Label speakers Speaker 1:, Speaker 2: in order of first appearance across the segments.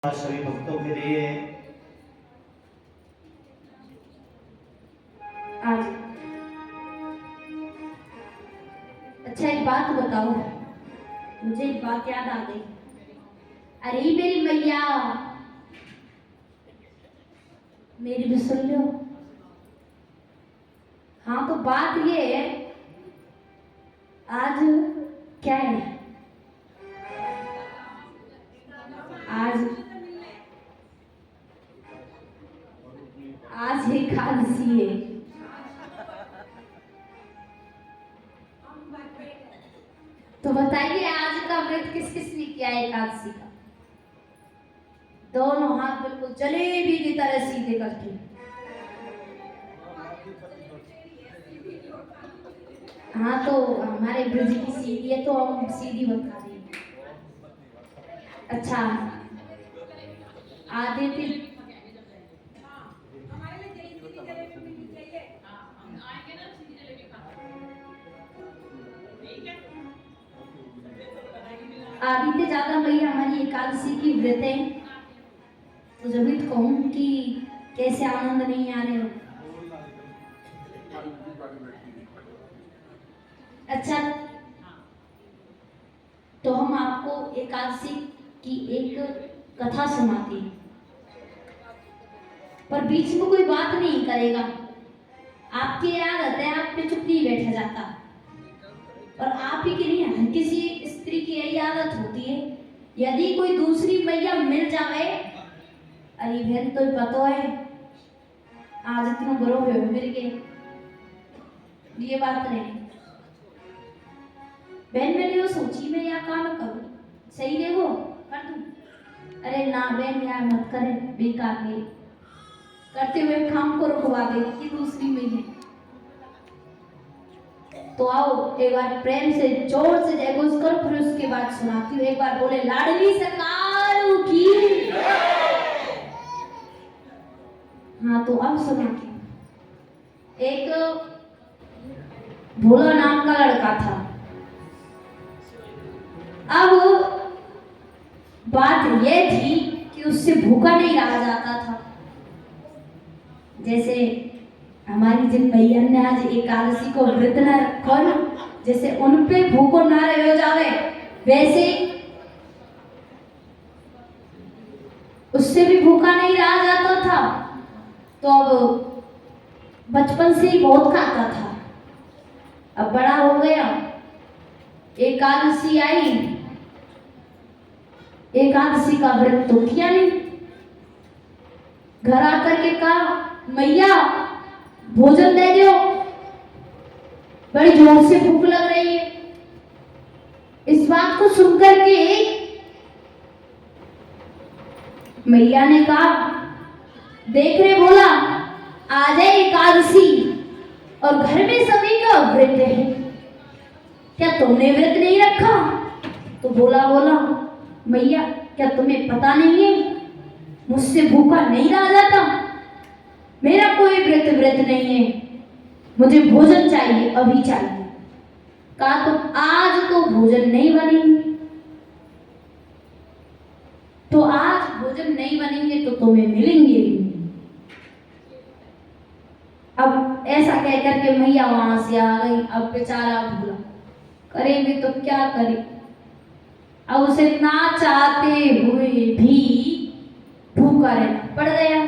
Speaker 1: सभी भक्तों के लिए
Speaker 2: आज अच्छा एक बात बताओ, मुझे एक बात याद आ गई। अरे मेरी मैया, मेरी भी सुन लो। हाँ तो बात ये है, आज क्या है? आज एकादशी है। तो बताइए आज का व्रत किस किस ने किया है एकादशी का? दोनों हाथ बिल्कुल जलेबी की तरह सीधे करके। हाँ तो हमारे ब्रज की सीढ़ी है तो हम सीधी बता रहे हैं। अच्छा आदित्य आदित्य ज्यादा भैया हमारी एकादशी की व्रत है, तो जब भी कहूँ कि कैसे आनंद नहीं आ रहे हो। अच्छा तो हम आपको एकादशी की एक कथा सुनाते हैं, पर बीच में कोई बात नहीं करेगा। आपकी आदत है, आप पे चुप नहीं बैठा जाता, और आप ही के लिए हर किसी स्त्री की यही आदत होती है। यदि कोई दूसरी मैया मिल जाए, अरे बहन तो पता है आज इतना बड़ो हो मिल गए, ये बात नहीं। बहन मैंने वो सोची मैं यह काम करूं, सही देखो कर दूं। अरे ना बहन यार मत करे, बेकार में करते हुए काम को रुकवा दे कि दूसरी में है। तो आओ एक बार प्रेम से जोर से जय घोष करो, फिर उसके बाद सुनाती हूँ। एक बार बोले लाडली सरकार की। हाँ तो अब सुनाती हूँ। एक भोला नाम का लड़का था। अब बात यह थी कि उससे भूखा नहीं रहा जाता था। जैसे हमारी जिन भैया ने आज एकादशी को व्रत न रखो ना, जैसे उन पे भूखो ना रह जावे, वैसे उससे भी भूखा नहीं रहा जाता था। तो अब बचपन से ही बहुत खाता था, अब बड़ा हो गया, एकादशी आई, एकादशी का व्रत तो किया नहीं। घर आकर के कहा मैया भोजन दे दो, बड़ी जोर से भूख लग रही है। इस बात को सुनकर के मैया ने कहा देख रहे बोला, आज है एकादशी और घर में सभी का व्रत है, क्या तुमने व्रत नहीं रखा? तो बोला मैया क्या तुम्हें पता नहीं है, मुझसे भूखा नहीं रहा जाता, मेरा कोई व्रत नहीं है, मुझे भोजन चाहिए, अभी चाहिए। कहा तो आज तो भोजन नहीं बनेंगे, तो आज भोजन नहीं बनेंगे तो तुम्हें मिलेंगे भी। अब ऐसा कह करके मैया वहां से आ गई। अब बेचारा भूला, करेंगे तो क्या करे। अब उसे ना चाहते हुए भी भूखा रहना पड़ गया।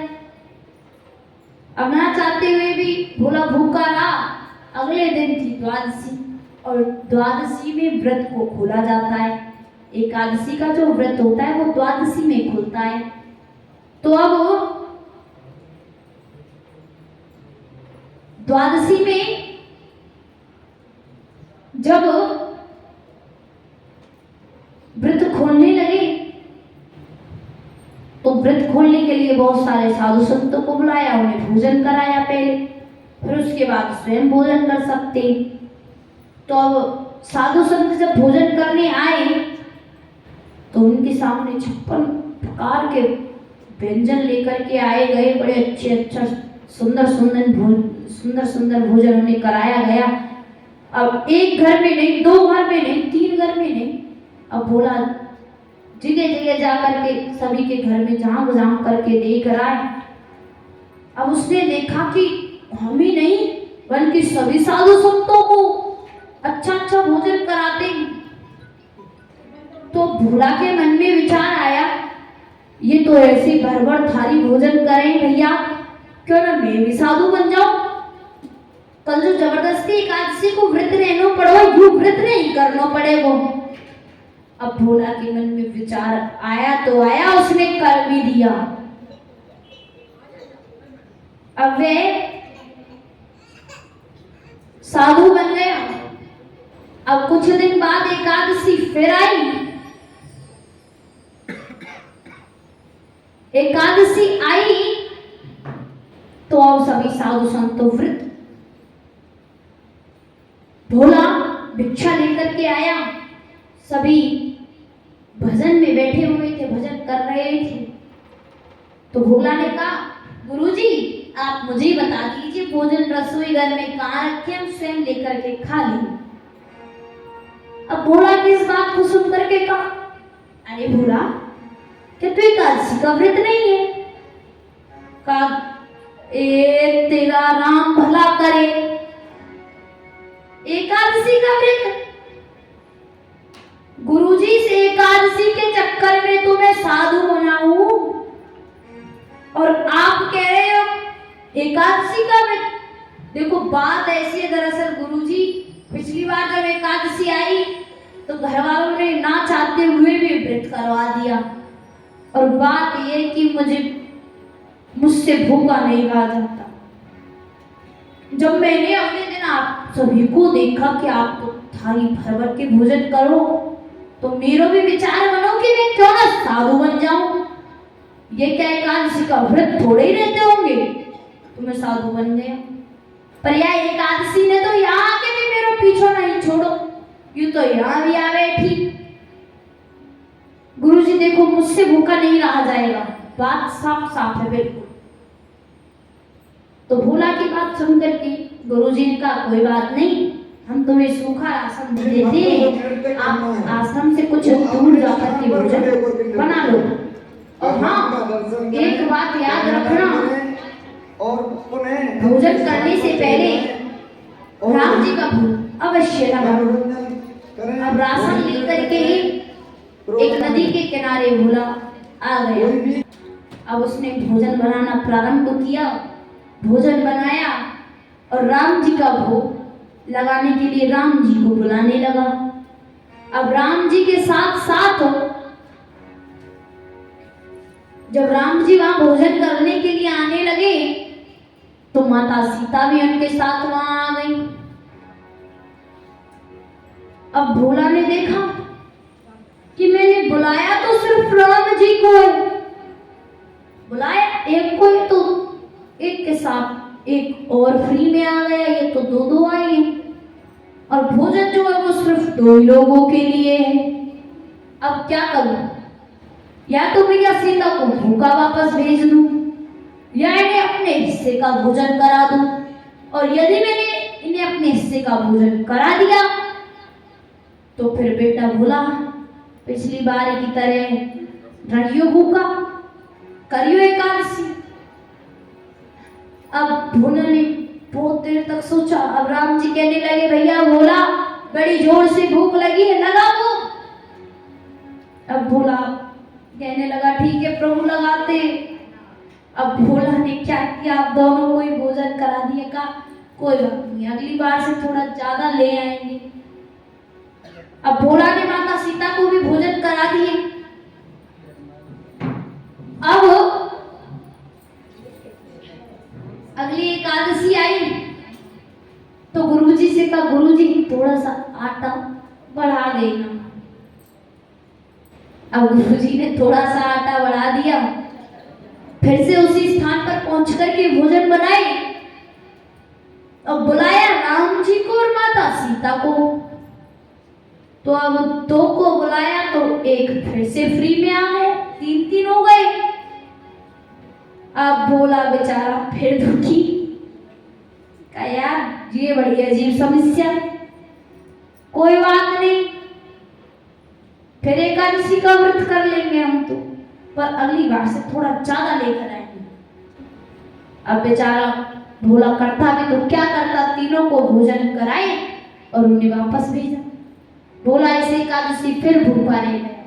Speaker 2: अब ना चाहते हुए भी भोला भूखा रहा। अगले दिन थी द्वादशी, और द्वादशी में व्रत को खोला जाता है। एकादशी का जो व्रत होता है वो द्वादशी में खुलता है। तो अब द्वादशी में जब व्रत खोलने लगे, तो व्रत खोलने के लिए बहुत सारे साधु संतों को बुलाया, उन्हें भोजन कराया पहले, फिर उसके बाद स्वयं भोजन कर सकते। तो अब साधु संत जब भोजन करने आए तो उनके सामने 56 प्रकार के व्यंजन लेकर के आए गए। बड़े अच्छा सुंदर सुंदर भोजन उन्हें कराया गया। अब एक घर में नहीं, दो घर में नहीं, तीन घर में नहीं, अब बोला जगह जगह जा करके सभी के घर में झांक झांक करके देख रहा है। अब उसने देखा कि हम ही नहीं बल्कि सभी साधु संतों को अच्छा अच्छा भोजन कराते हैं। तो भोला के मन में विचार आया, ये तो ऐसी भर भर थाली भोजन करें भैया, क्यों ना मैं भी साधु बन जाऊं। कल जो जबरदस्ती एकादशी को व्रत रहना पड़ो, यू व्रत नहीं करना पड़े वो। अब भोला के मन में विचार आया तो आया, उसने कर भी दिया। अब वे साधु बन गया। अब कुछ दिन बाद एकादशी फिर आई। एकादशी आई तो अब सभी साधु संतों व्रत। भोला भिक्षा लेकर के आया। सभी भजन में बैठे हुए थे, भजन कर रहे थे। तो भोला ने कहा, गुरुजी आप मुझे बता दीजिए भोजन रसोई घर में कहाँ रखे, हम स्वयं लेकर के खा लें। अब भोला की इस बात को सुन करके कहा, अरे भोला क्या तू एकादशी का व्रत नहीं है? कहा, ए तेरा राम भला करे, एकादशी का व्रत? गुरुजी से एकादशी के चक्कर में तो मैं साधु बना हूं और आप कह रहे हो एकादशी का व्रत? देखो बात ऐसी है, दरअसल गुरुजी पिछली बार जब एकादशी आई तो घर वालों ने ना चाहते हुए भी व्रत करवा दिया। और बात यह कि मुझसे भूखा नहीं रहा जाता। जब मैंने अगले दिन आप सभी को देखा कि आप तो थाली भर भर के भोजन करो, तो मेरा भी विचार बनो कि मैं क्यों ना साधु बन जाऊं। ये क्या एकादशी का व्रत थोड़े ही रहते होंगे, तो मैं साधु बन गया। पर यह एकादशी ने तो यहाँ आके भी मेरा पीछा नहीं छोड़ो, यूं तो यहाँ भी आ बैठी। गुरुजी देखो मुझसे भूखा नहीं रहा जाएगा, बात साफ साफ है बिल्कुल। तो भोला की बात सुन करके गुरुजी ने कहा, कोई बात नहीं, हम तुम्हें सूखा राशन दे देते, आप आश्रम से कुछ दूर जाकर के भोजन बना लो। और हाँ एक बात याद रखना, भोजन करने से पहले राम जी का भोग अवश्य लगाना। अब राशन लेकर के एक नदी के किनारे भोला आ गया। अब उसने भोजन बनाना प्रारंभ किया, भोजन बनाया और राम जी का भोग लगाने के लिए राम जी को बुलाने लगा। अब राम जी के साथ साथ जब राम जी वहां भोजन करने के लिए आने लगे तो माता सीता भी उनके साथ वहां आ गई। अब भोला ने देखा कि मैंने बुलाया तो सिर्फ राम जी को है, बुलाया एक को ही, तो एक के साथ एक और फ्री में आ गया, ये तो दो दो आए हैं। और भोजन जो है वो सिर्फ दो ही लोगों के लिए है। अब क्या करूं, या तो भैया सीता को भूखा वापस भेज दूं या इन्हें अपने हिस्से का भोजन करा दूं। और यदि मैंने इन्हें अपने हिस्से का भोजन करा दिया तो फिर बेटा भोला पिछली बार की तरह रहियो भूखा, करियो एकादशी। अब भोला ने बहुत देर तक सोचा। अब राम जी कहने लगे, भैया भोला बड़ी जोर से भूख लगी है, लगा वो। अब भोला कहने लगा, ठीक है प्रभु लगाते। अब भोला ने क्या किया, अब दोनों को ही भोजन करा दिया। का कोई बात नहीं, अगली बार से थोड़ा ज्यादा ले आएंगे। अब भोला ने माता सीता को भी भोजन करा दिए। अब अगली एकादशी आई तो गुरुजी से कहा, गुरुजी थोड़ा सा आटा बढ़ा देना। अब गुरुजी ने थोड़ा सा आटा बढ़ा दिया, फिर से उसी स्थान पर पहुंच करके भोजन बनाए। अब बुलाया राम जी को और माता सीता को। तो अब दो को बुलाया तो एक फिर से फ्री में आ गए, तीन तीन हो गए। अब भोला बेचारा फिर दुखी, कहा यार ये बड़ी अजीब समस्या, कोई बात नहीं, फिर एकादशी का व्रत कर लेंगे हम तो, पर अगली बार से थोड़ा ज्यादा लेकर आएंगे। अब बेचारा भोला करता भी तो क्या करता, तीनों को भोजन कराए और उन्हें वापस भेजा। भोला इसे एकादशी फिर भूखा रह गया।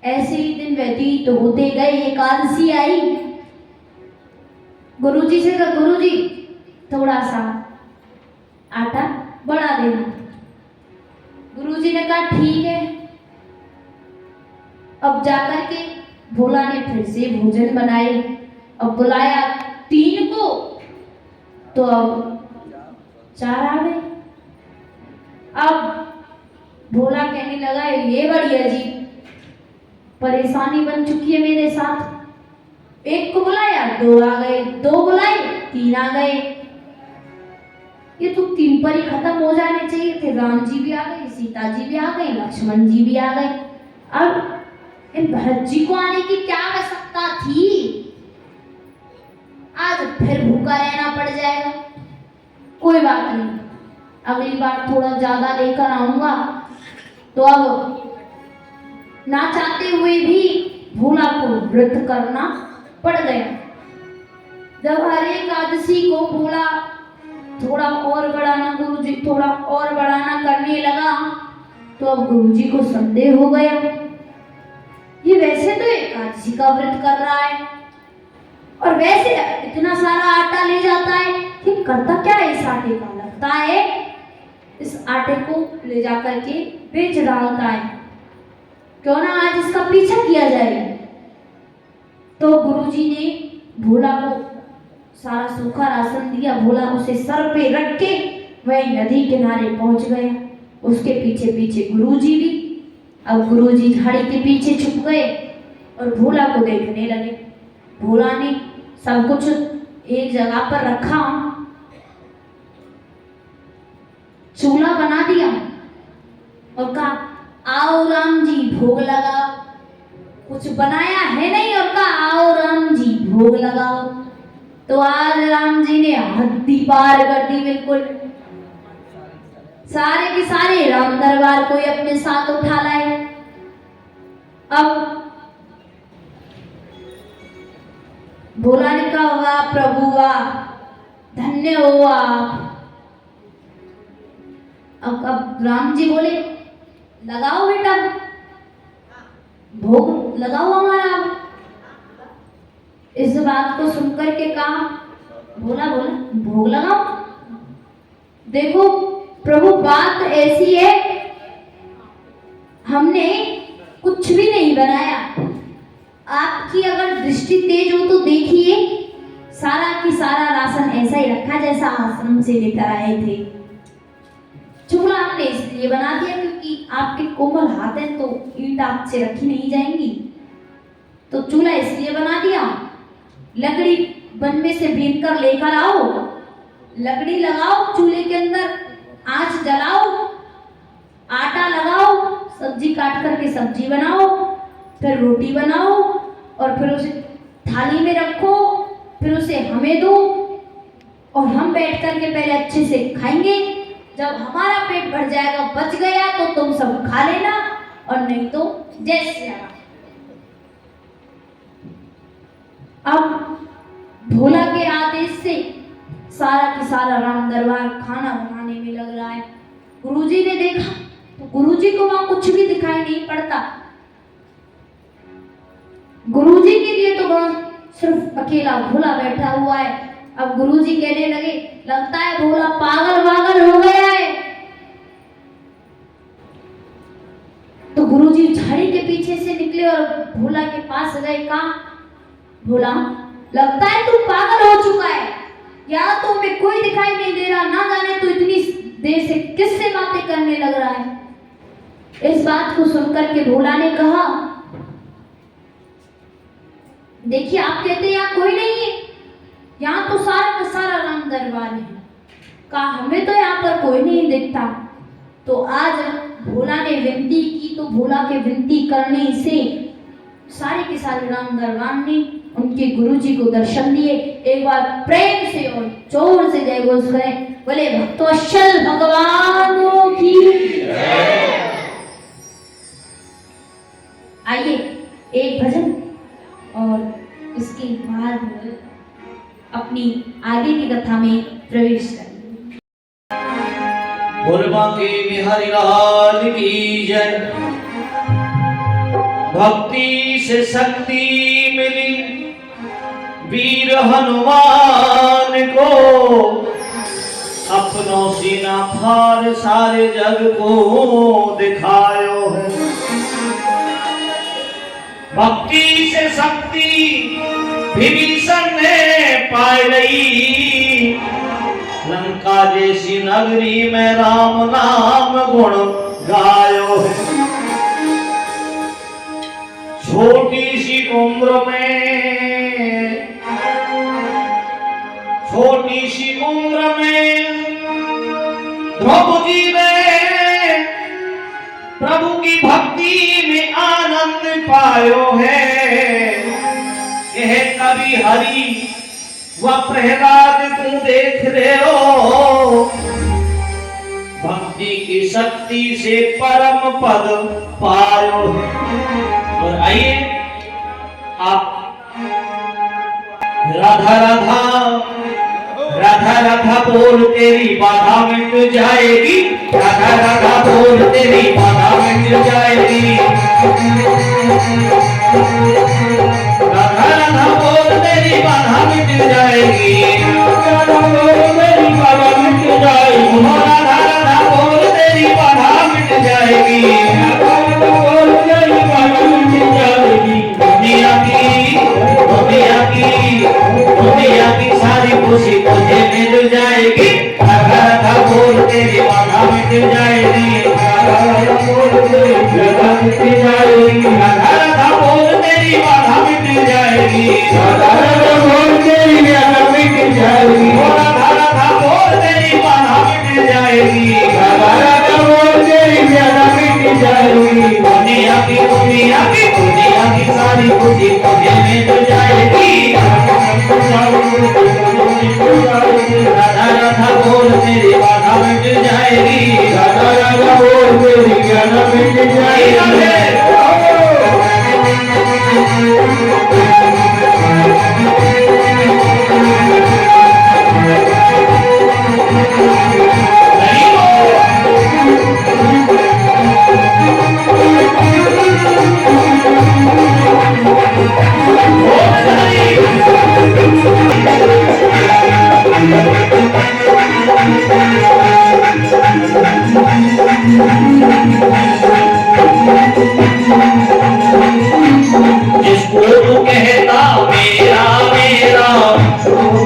Speaker 2: ऐसे ही दिन व्यतीत तो होते गए। एकादशी आई, गुरुजी से कहा, गुरुजी थोड़ा सा आटा बढ़ा देना। गुरुजी ने कहा ठीक है। अब जाकर के भोला ने फिर से भोजन बनाए। अब बुलाया 3 को, तो अब 4 आ गए। अब भोला कहने लगा ये बड़ी अजीब परेशानी बन चुकी है मेरे साथ। 1 को बुलाया 2 आ गए, 2 बुलाए 3 आ गए। ये तो 3 पर ही खत्म हो जाने चाहिए थे। राम जी भी आ गए, सीता जी भी आ गए, लक्ष्मण जी भी आ गए। अब इन भरत जी को आने की क्या आवश्यकता थी? आज फिर भूखा रहना पड़ जाएगा। कोई बात नहीं, अगली बार थोड़ा ज्यादा लेकर आऊंगा। तो अब ना चाहते हुए भी भोला को व्रत करना पड़ गया। जब हर एकादशी को भोला थोड़ा और बढ़ाना, गुरुजी थोड़ा और बढ़ाना करने लगा, तो अब गुरुजी को संदेह हो गया, ये वैसे तो एकादशी का व्रत कर रहा है और वैसे इतना सारा आटा ले जाता है, ये करता क्या है इस आटे का? लगता है इस आटे को ले जाकर के बेच डालता है, क्यों ना आज इसका पीछा किया जाए। तो गुरुजी ने भोला को सारा सूखा राशन दिया। भोला उसे सर पे रख के वही नदी किनारे पहुंच गया, उसके पीछे पीछे गुरुजी भी। अब गुरुजी झाड़ी के पीछे छुप गए और भोला को देखने लगे। भोला ने सब कुछ एक जगह पर रखा, चूल्हा बना दिया और कहा आओ राम जी भोग लगाओ। कुछ बनाया है नहीं और कहा आओ राम जी भोग लगाओ। तो आज राम जी ने हद्दी पार कर दी बिल्कुल। सारे के सारे राम दरबार को अपने साथ उठा लाए। अब भोला ने कहा वाह प्रभु वाह, धन्य हो आप। अब राम जी बोले लगाओ बेटा भोग लगाओ हमारा। इस बात को सुनकर के कहा बोला भोग लगाओ। देखो प्रभु बात ऐसी है, हमने कुछ भी नहीं बनाया। आपकी अगर दृष्टि तेज हो तो देखिए, सारा की सारा राशन ऐसा ही रखा जैसा आश्रम से लेकर आए थे। चूल्हा हमने इसलिए बना दिया क्योंकि आपके कोमल हाथ हैं तो ईंट आपसे रखी नहीं जाएंगी, तो चूल्हा इसलिए बना दिया। लकड़ी वन में से बीन कर लेकर आओ, लकड़ी लगाओ चूल्हे के अंदर, आंच जलाओ, आटा लगाओ, सब्जी काट करके सब्जी बनाओ, फिर रोटी बनाओ और फिर उसे थाली में रखो, फिर उसे हमें दो और हम बैठ करके पहले अच्छे से खाएंगे। जब हमारा पेट भर जाएगा, बच गया तो तुम सब खा लेना और नहीं तो जैसे आना। अब भोला के आदेश से सारा की सारा राम दरबार खाना बनाने में लग रहा है। गुरुजी ने देखा तो गुरुजी को वहां कुछ भी दिखाई नहीं पड़ता। गुरुजी के लिए तो वहां सिर्फ अकेला भोला बैठा हुआ है। अब गुरुजी कहने लगे लगता है भोला पागल वागल हो गया है। तो गुरुजी झाड़ी के पीछे से निकले और भोला के पास गए। कहा भोला लगता है तू पागल हो चुका है, या तो मैं कोई दिखाई नहीं दे रहा, ना जाने तू इतनी देर से किससे बातें करने लग रहा है। इस बात को सुनकर के भोला ने कहा देखिए आप कहते हैं यहाँ कोई नहीं है, यहाँ तो सारा का सारा राम दरबार है। कहा हमें तो यहाँ पर कोई नहीं दिखता। तो आज भोला ने विनती की, तो भोला के विनती करने से सारे के सारे राम दरबार ने उनके गुरुजी को दर्शन दिए। एक बार प्रेम से और जोर से जय घोष करें, बोले भक्तवत्सल भगवानों की। आइए एक भजन और उसके बाद अपनी आगे की कथा में प्रवेश करें।
Speaker 1: बोल बांके बिहारी लाल की जय। भक्ति से शक्ति मिली वीर हनुमान को, अपनों सीना फाड़ सारे जग को दिखायो है। भक्ति से शक्ति विभीषण ने पाई लई, लंका जैसी नगरी में राम नाम गुण गायो है। छोटी सी उम्र में द्रौपदी ने प्रभु की भक्ति में आनंद पायो है। यह कवि हरि व प्रहलाद तू देख रहे हो, भक्ति की शक्ति से परम पद पायो है। और आइए आप राधा राधा राधा राधा बोल तेरी बाधा मिट जाएगी, राधा राधा बोल तेरी बाधा मिट जाएगी, राधा राधा बोल तेरी बाधा मिट जाएगी, राधा बोल तेरी बाधा मिट जाएगी, राधा राधा बोल तेरी बाधा मिट जाएगी, राधा राधा बोल तेरी बाधा मिट जाएगी। दुनिया की सारी खुशी तुझे मिल जाएगी, राधा राधा बोल तेरी बाधा मिट जाएगी, राधा राधा बोल तेरी बाधा मिट जाएगी, राधा राधा बोल तेरी बाधा मिट जाएगी, राधा राधा बोल तेरी बाधा मिट जाएगी, राधा राधा बोल तेरी बाधा मिट जाएगी, राधा राधा बोल तेरी बाधा मिट जाएगी। दुनिया की सारी खुशी तुझे मिल जाएगी, राधा राधा बोल तेरी बाधा मिट जाएगी, राधा राधा बोल तेरी बाधा मिट जाएगी। जिसको तू कहता मेरा मेरा,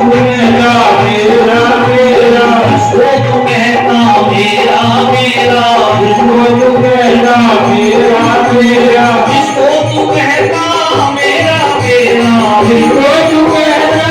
Speaker 1: मेरा मेरा मेरा, जिसको तू कहता मेरा मेरा, जिसको तू कहता मेरा मेरा, जिसको तू कहता मेरा मेरा, जिसको तू कहता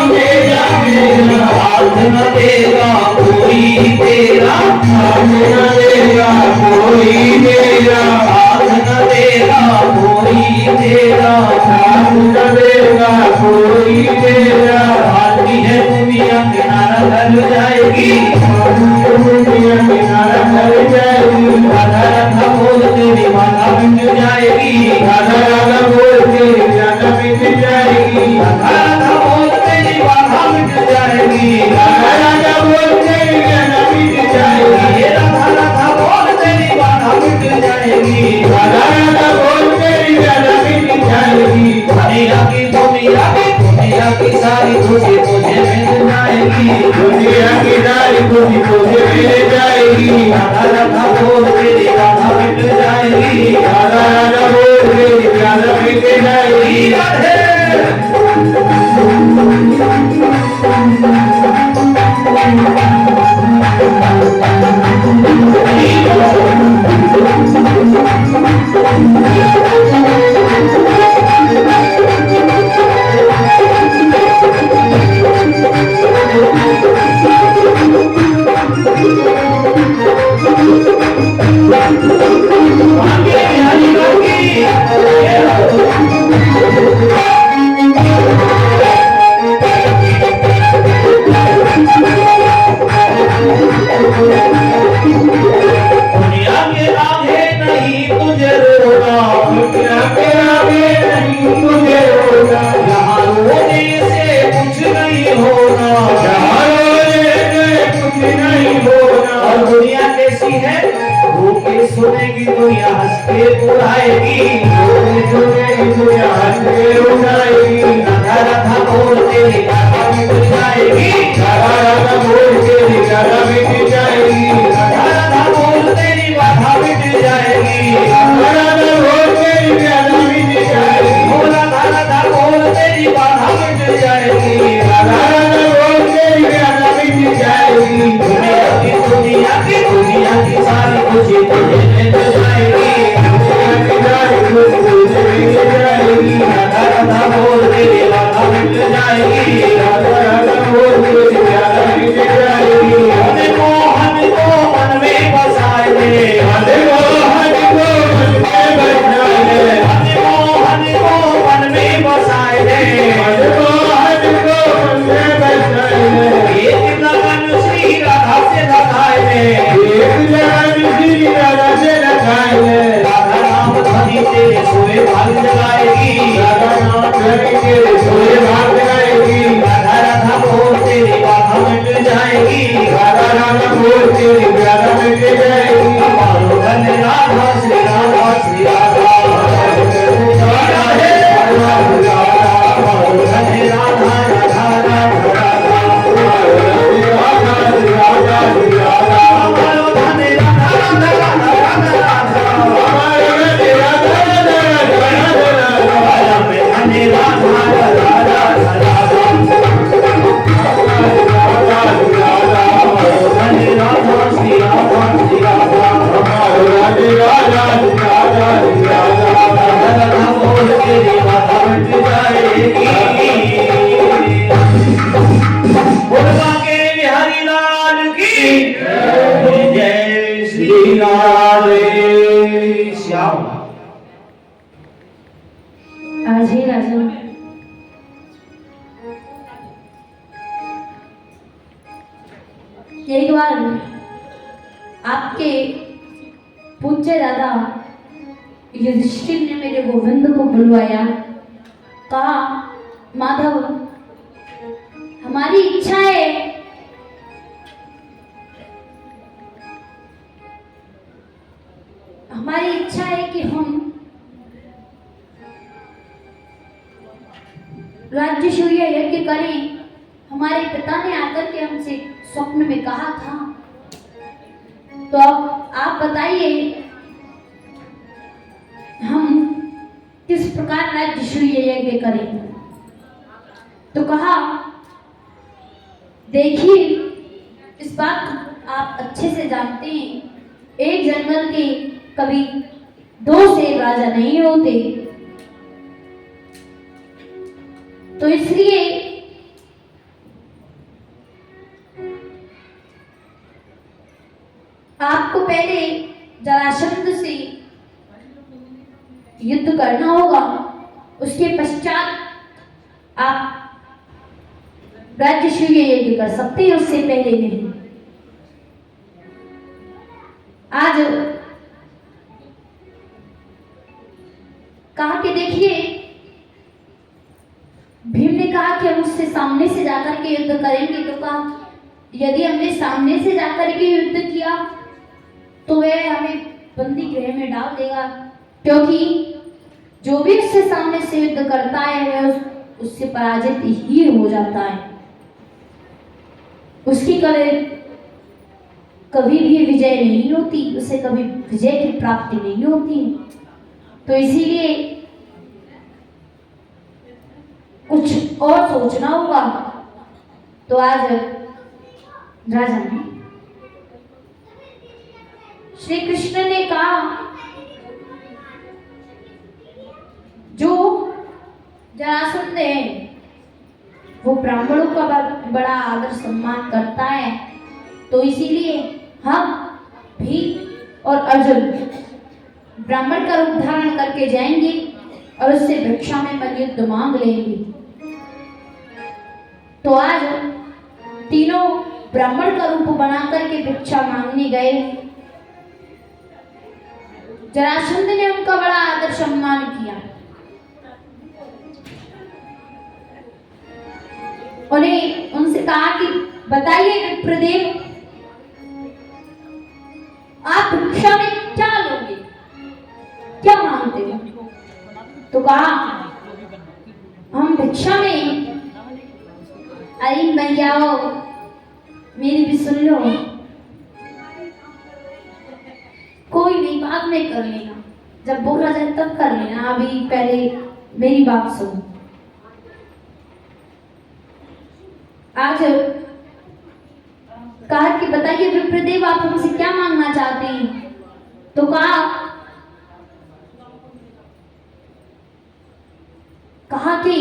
Speaker 1: मेरा मेरा, साथ न देगा कोई तेरा, साथ न देगा कोई तेरा, साथ न देगा कोई तेरा, साथ न देगा कोई तेरा। आती है दुनिया किनारा ढल जाएगी, दुनिया किनारा ढल जाएगी, राधा राधा बोल तेरी बाधा मिट जाएगी, राधा राधा बोल तेरी बाधा मिट जाएगी, राधा राधा बोल तेरी बाधा मिट जाएगी, राधा राधा बोल तेरी बाधा मिट जाएगी, राधा राधा बोल तेरी बाधा मिट जाएगी, राधा राधा बोल तेरी बाधा मिट जाएगी। दुनिया की सारी खुशी तुझे मिल जाएगी, दुनिया की सारी खुशी तुझे मिल जाएगी, राधा राधा बोल तेरी बाधा मिट जाएगी, राधा राधा बोल तेरी बाधा मिट जाएगी। राधे दुनिया हंस के उड़ाएगी, दुनिया हंस के उड़ाएगी। राधा राधा बोल तेरी गाथा मिट जाएगी, राधा राधा बोल तेरी गाथा मिट जाएगी, राधा राधा बोल तेरी गाथा मिट जाएगी, राधा राधा बोल तेरी गाथा मिट जाएगी, राधा राधा बोल तेरी गाथा मिट जाएगी, राधा राधा बोल तेरी गाथा मिट जाएगी। दुनिया की सारी खुशी तुझे मिल जाएगी, दुनिया की सारी खुशी तुझे मिल जाएगी। राधा राधा बोल तेरी गाथा मिट जाएगी, राधा राधा बोल तेरी गाथा मिट जाएगी। हरे मोहन को मन में बसाए दे, हरे मोहन को मन में बसाए दे, हरे मोहन को मन में बसाए दे, हरे मोहन को मन में बसाए दे। एक लगन श्री राधा से लगाए दे, एक लगन श्री राधा से लगाए दे। राधा नाम धनी तेरे सोए भाग जगाएगी, राधा नाम धनी तेरे सोए भाग जगाएगी। राधा राधा बोल तेरी गाथा मिट जाएगी, राधा राधा बोल तेरी गाथा मिट जाएगी। हमारो धन राधा श्री राधा श्री राधा, हमारो धन राधा हमारो धन राधा राधा राधा राधा, हमारो धन राधा श्री राधा श्री राधा, हमारो धन राधा राधा राधा राधा, हमारो धन राधा राधा राधा राधा, हमारा में धन राधा राधा राधा राधा, राधा राधा हमारो धन राधा श्री राधा श्री राधा, हमारो धन राधा श्री राधा श्री राधा। राधा राधा बोल तेरी गाथा मिट जाएगी। बोल बांके बिहारी लाल की जय श्री राधे श्याम।
Speaker 2: आज ही राजा एक बार आपके पूज्य दादा युधिष्ठिर ने मेरे गोविंद को बुलवाया, कहा माधव हमारी इच्छा है कि हम राज्यसूय यज्ञ करें। हमारे पिता ने आकर के हमसे स्वप्न में कहा था, तो अब आप बताइए हम किस प्रकार राज्यसूय यज्ञ करें। तो कहा देखिए इस बात आप अच्छे से जानते हैं, एक जंगल के कभी दो शेर राजा नहीं होते, तो इसलिए आपको पहले जरासंध से युद्ध करना होगा, उसके पश्चात आप राज्यसूय यज्ञ कर सकते हैं, उससे पहले नहीं। आज कहा कि देखिए भीम ने कहा कि हम उससे सामने से जाकर के युद्ध करेंगे, तो कहा यदि हमने सामने से जाकर के युद्ध किया तो वह हमें बंदी गृह में डाल देगा, क्योंकि जो भी उससे सामने से युद्ध करता है वह उससे पराजित ही हो जाता है, उसकी कभी भी विजय नहीं होती, उसे कभी विजय की प्राप्ति नहीं होती। तो इसीलिए कुछ और सोचना होगा। तो आज राजा ने श्री कृष्ण ने कहा जो जरासंध है वो ब्राह्मणों का बड़ा आदर सम्मान करता है, तो इसीलिए हम भीम और अर्जुन ब्राह्मण का रूप धारण करके जाएंगे और उससे भिक्षा में मल्लयुद्ध मांग लेंगे। तो आज तीनों ब्राह्मण का रूप बना करके भिक्षा मांगने गए। जरासंध ने उनका बड़ा आदर सम्मान किया, उन्हें उनसे कहा कि बताइए विप्रदेव आप भिक्षा में क्या लोगे। तो कहा हम भिक्षा में। अरे मैयाओ मेरी भी सुन लो, कोई नहीं बाद में कर लेना, जब बोला जाए तब कर लेना, अभी पहले मेरी बात सुनो। आज कहा कि बताइए विप्रदेव आप हमसे क्या मांगना चाहते हैं। तो कहा कि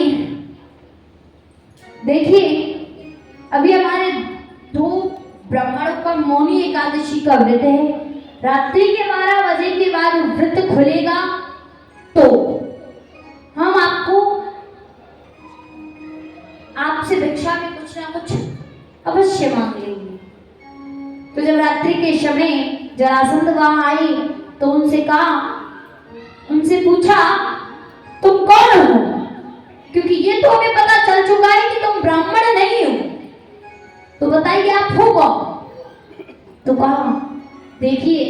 Speaker 2: देखिए अभी हमारे 2 ब्राह्मणों का मौनी एकादशी का व्रत है, रात्रि के 12 बजे के बाद व्रत खुलेगा तो हम आपसे भिक्षा में कुछ ना कुछ अवश्य मांग लेंगे। तो जब रात्रि के समय जरासंध वहां आई तो उनसे पूछा तुम कौन हो, क्योंकि ये तो हमें पता चल चुका है कि तुम ब्राह्मण नहीं हो, तो बताइए आप हो कौन। तो कहा देखिए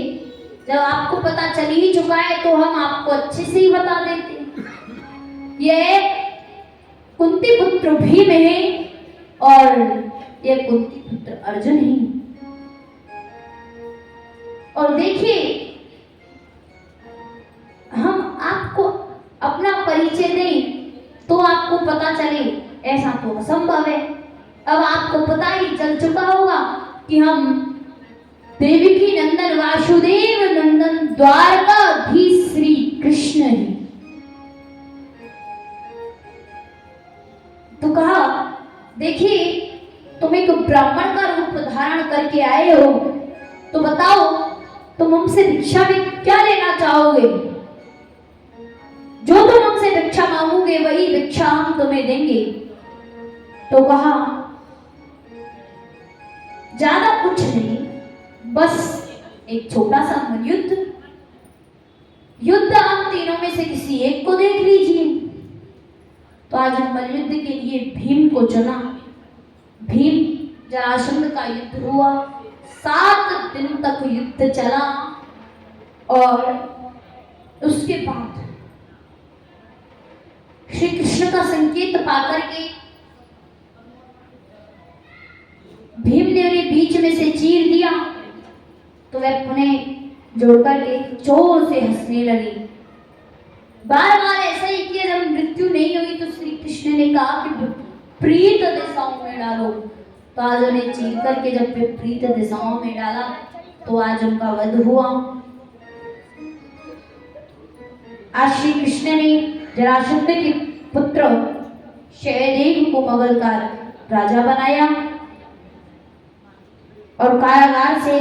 Speaker 2: जब आपको पता चल ही चुका है तो हम आपको अच्छे से ही बता देते हैं, ये कुंती पुत्र भीम है और ये कुंती पुत्र अर्जुन है। और देखिए हम आपको अपना परिचय दें तो आपको पता चले, ऐसा तो असंभव है। अब आपको पता ही चल चुका होगा कि हम देवकी नंदन वासुदेव नंदन द्वारकाधीश श्री कृष्ण हैं। तो कहा देखिए तुम एक ब्राह्मण का रूप धारण करके आए हो, तो बताओ तुम हमसे भिक्षा में क्या लेना चाहोगे। जो तुम हमसे भिक्षा मांगोगे वही भिक्षा हम तुम्हें देंगे। तो कहा ज्यादा कुछ नहीं, बस एक छोटा सा युद्ध हम तीनों में से किसी एक को देख लीजिए। तो आज मल्लयुद्ध के लिए भीम को चुना। भीम जरासंध का युद्ध हुआ, 7 दिन तक युद्ध चला और उसके बाद श्री कृष्ण का संकेत पाकर के भीम ने उन्हें बीच में से चीर दिया तो वह पुनः जोड़कर के जोर से हंसने लगे। बार बार ऐसा ही किया, जब मृत्यु नहीं हुई तो श्री कृष्ण ने कहा कि विपरीत दिशाओं में डालो। तो आज उन्हें चीर करके जब विपरीत दिशाओं में डाला तो आज उनका वध हुआ। आज श्री कृष्ण ने जरासंध के पुत्र सहदेव को मगध का राजा बनाया और कारागार से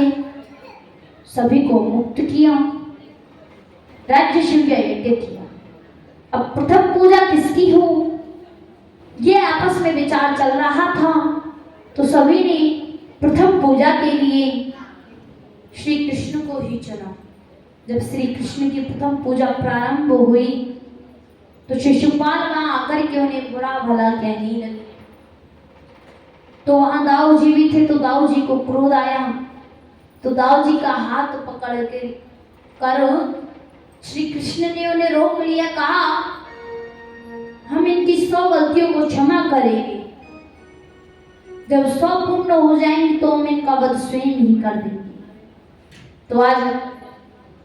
Speaker 2: सभी को मुक्त किया, राज्य शिव यज्ञ किया। अब प्रथम पूजा किसकी हो ये आपस में विचार चल रहा था, तो सभी ने प्रथम पूजा के लिए श्री कृष्ण को ही चुना। जब श्री कृष्ण की प्रथम पूजा प्रारंभ हुई तो शिशुपाल वहां आकर के उन्हें बुरा भला कहने लगे। तो वहां दाऊ जी भी थे, तो दाऊ जी को क्रोध आया, तो दाऊ जी का हाथ पकड़ के श्री कृष्ण ने उन्हें रोक लिया, कहा हम इनकी 100 गलतियों को क्षमा करेंगे, जब 100 पूर्ण हो जाएंगे तो हम इनका वध स्वयं ही कर देंगे। तो आज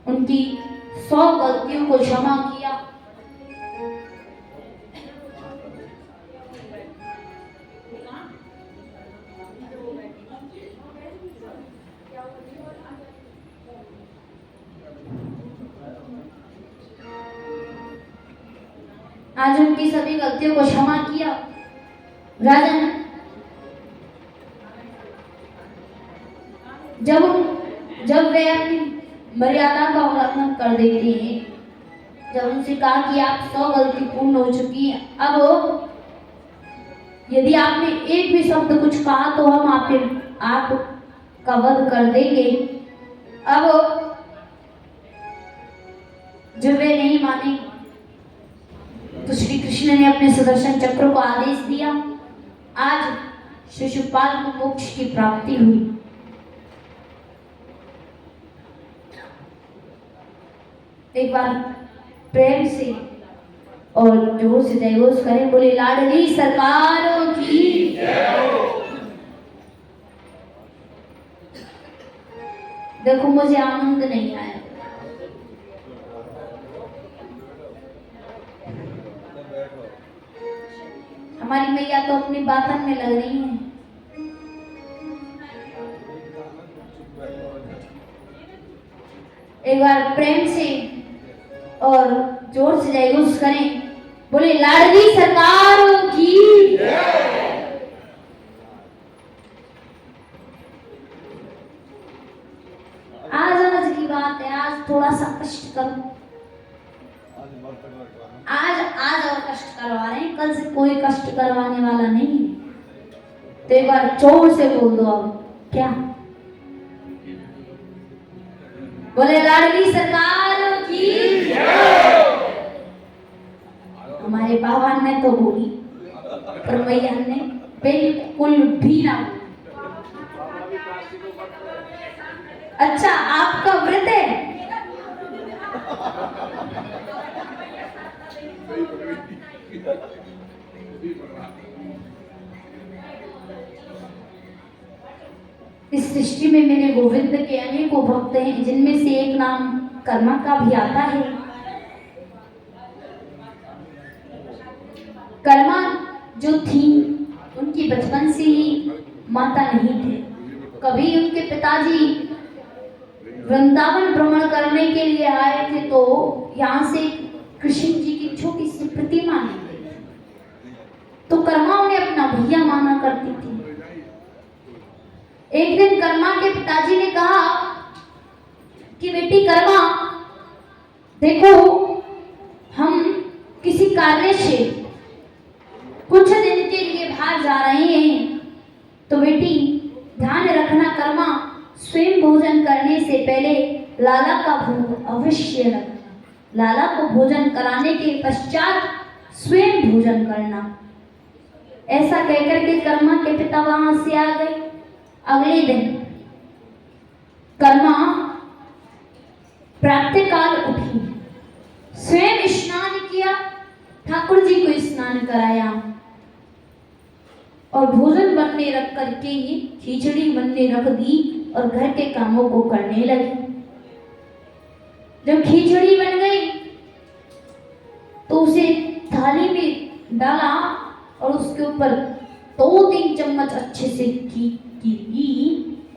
Speaker 2: उनकी 100 गलतियों को क्षमा किया। आज उनकी सभी गलतियों को क्षमा किया। राजन जब वे अपनी मर्यादा का उल्लंघन कर देते हैं, जब उनसे कहा कि आप 100 गलती पूर्ण हो चुकी है, अब यदि आपने एक भी शब्द कुछ कहा तो हम आपका वध कर देंगे। अब जब वे नहीं माने तो श्री कृष्ण ने अपने सुदर्शन चक्र को आदेश दिया। आज शिशुपाल को मोक्ष की प्राप्ति हुई। एक बार प्रेम से और जोर से जयघोष करें, बोले लाडली सरकार की जय हो। देखो मुझे आनंद नहीं आया। हमारी मैया तो अपनी बातन में लग रही है। एक बार प्रेम से और जोर से जयघोष करें, बोले लाडली सरकार की जय। आज की बात है, आज थोड़ा सा कष्ट करो। आज और कष्ट करवा रहे हैं, कल से कोई कष्ट करवाने वाला नहीं। तो एक बार जोर से बोल दो। अब क्या बोले लाडली सरकार की जय। हमारे बाबा ने तो बोली, पर मैया ने बिल्कुल भी ना बोली। अच्छा आपका व्रत है? इस सृष्टि में मेरे गोविंद के अनेकों भक्त हैं, जिनमें से एक नाम कर्मा का भी आता है। कर्मा जो थी उनकी बचपन से ही माता नहीं थे। कभी उनके पिताजी वृंदावन भ्रमण करने के लिए आए थे, तो यहाँ से कृष्ण जी की छोटी सी प्रतिमा ली गई। तो कर्मा उन्हें अपना भैया माना करती थी। एक दिन कर्मा के पिताजी ने कहा कि बेटी कर्मा, देखो हम किसी कार्य से कुछ दिन के लिए बाहर जा रहे हैं, तो बेटी ध्यान रखना कर्मा, स्वयं भोजन करने से पहले लाला का भोग अवश्य रखना। लाला को भोजन कराने के पश्चात स्वयं भोजन करना। ऐसा कहकर के कर्मा के पिता वहां से आ गए। अगले दिन कर्मा प्रातःकाल उठी, स्वयं स्नान किया, ठाकुर जी को स्नान कराया और भोजन बनने रख करके ही खिचड़ी बनने रख दी और घर के कामों को करने लगी। जब खिचड़ी बन गई तो उसे थाली में डाला और उसके ऊपर 2-3 चम्मच अच्छे से घी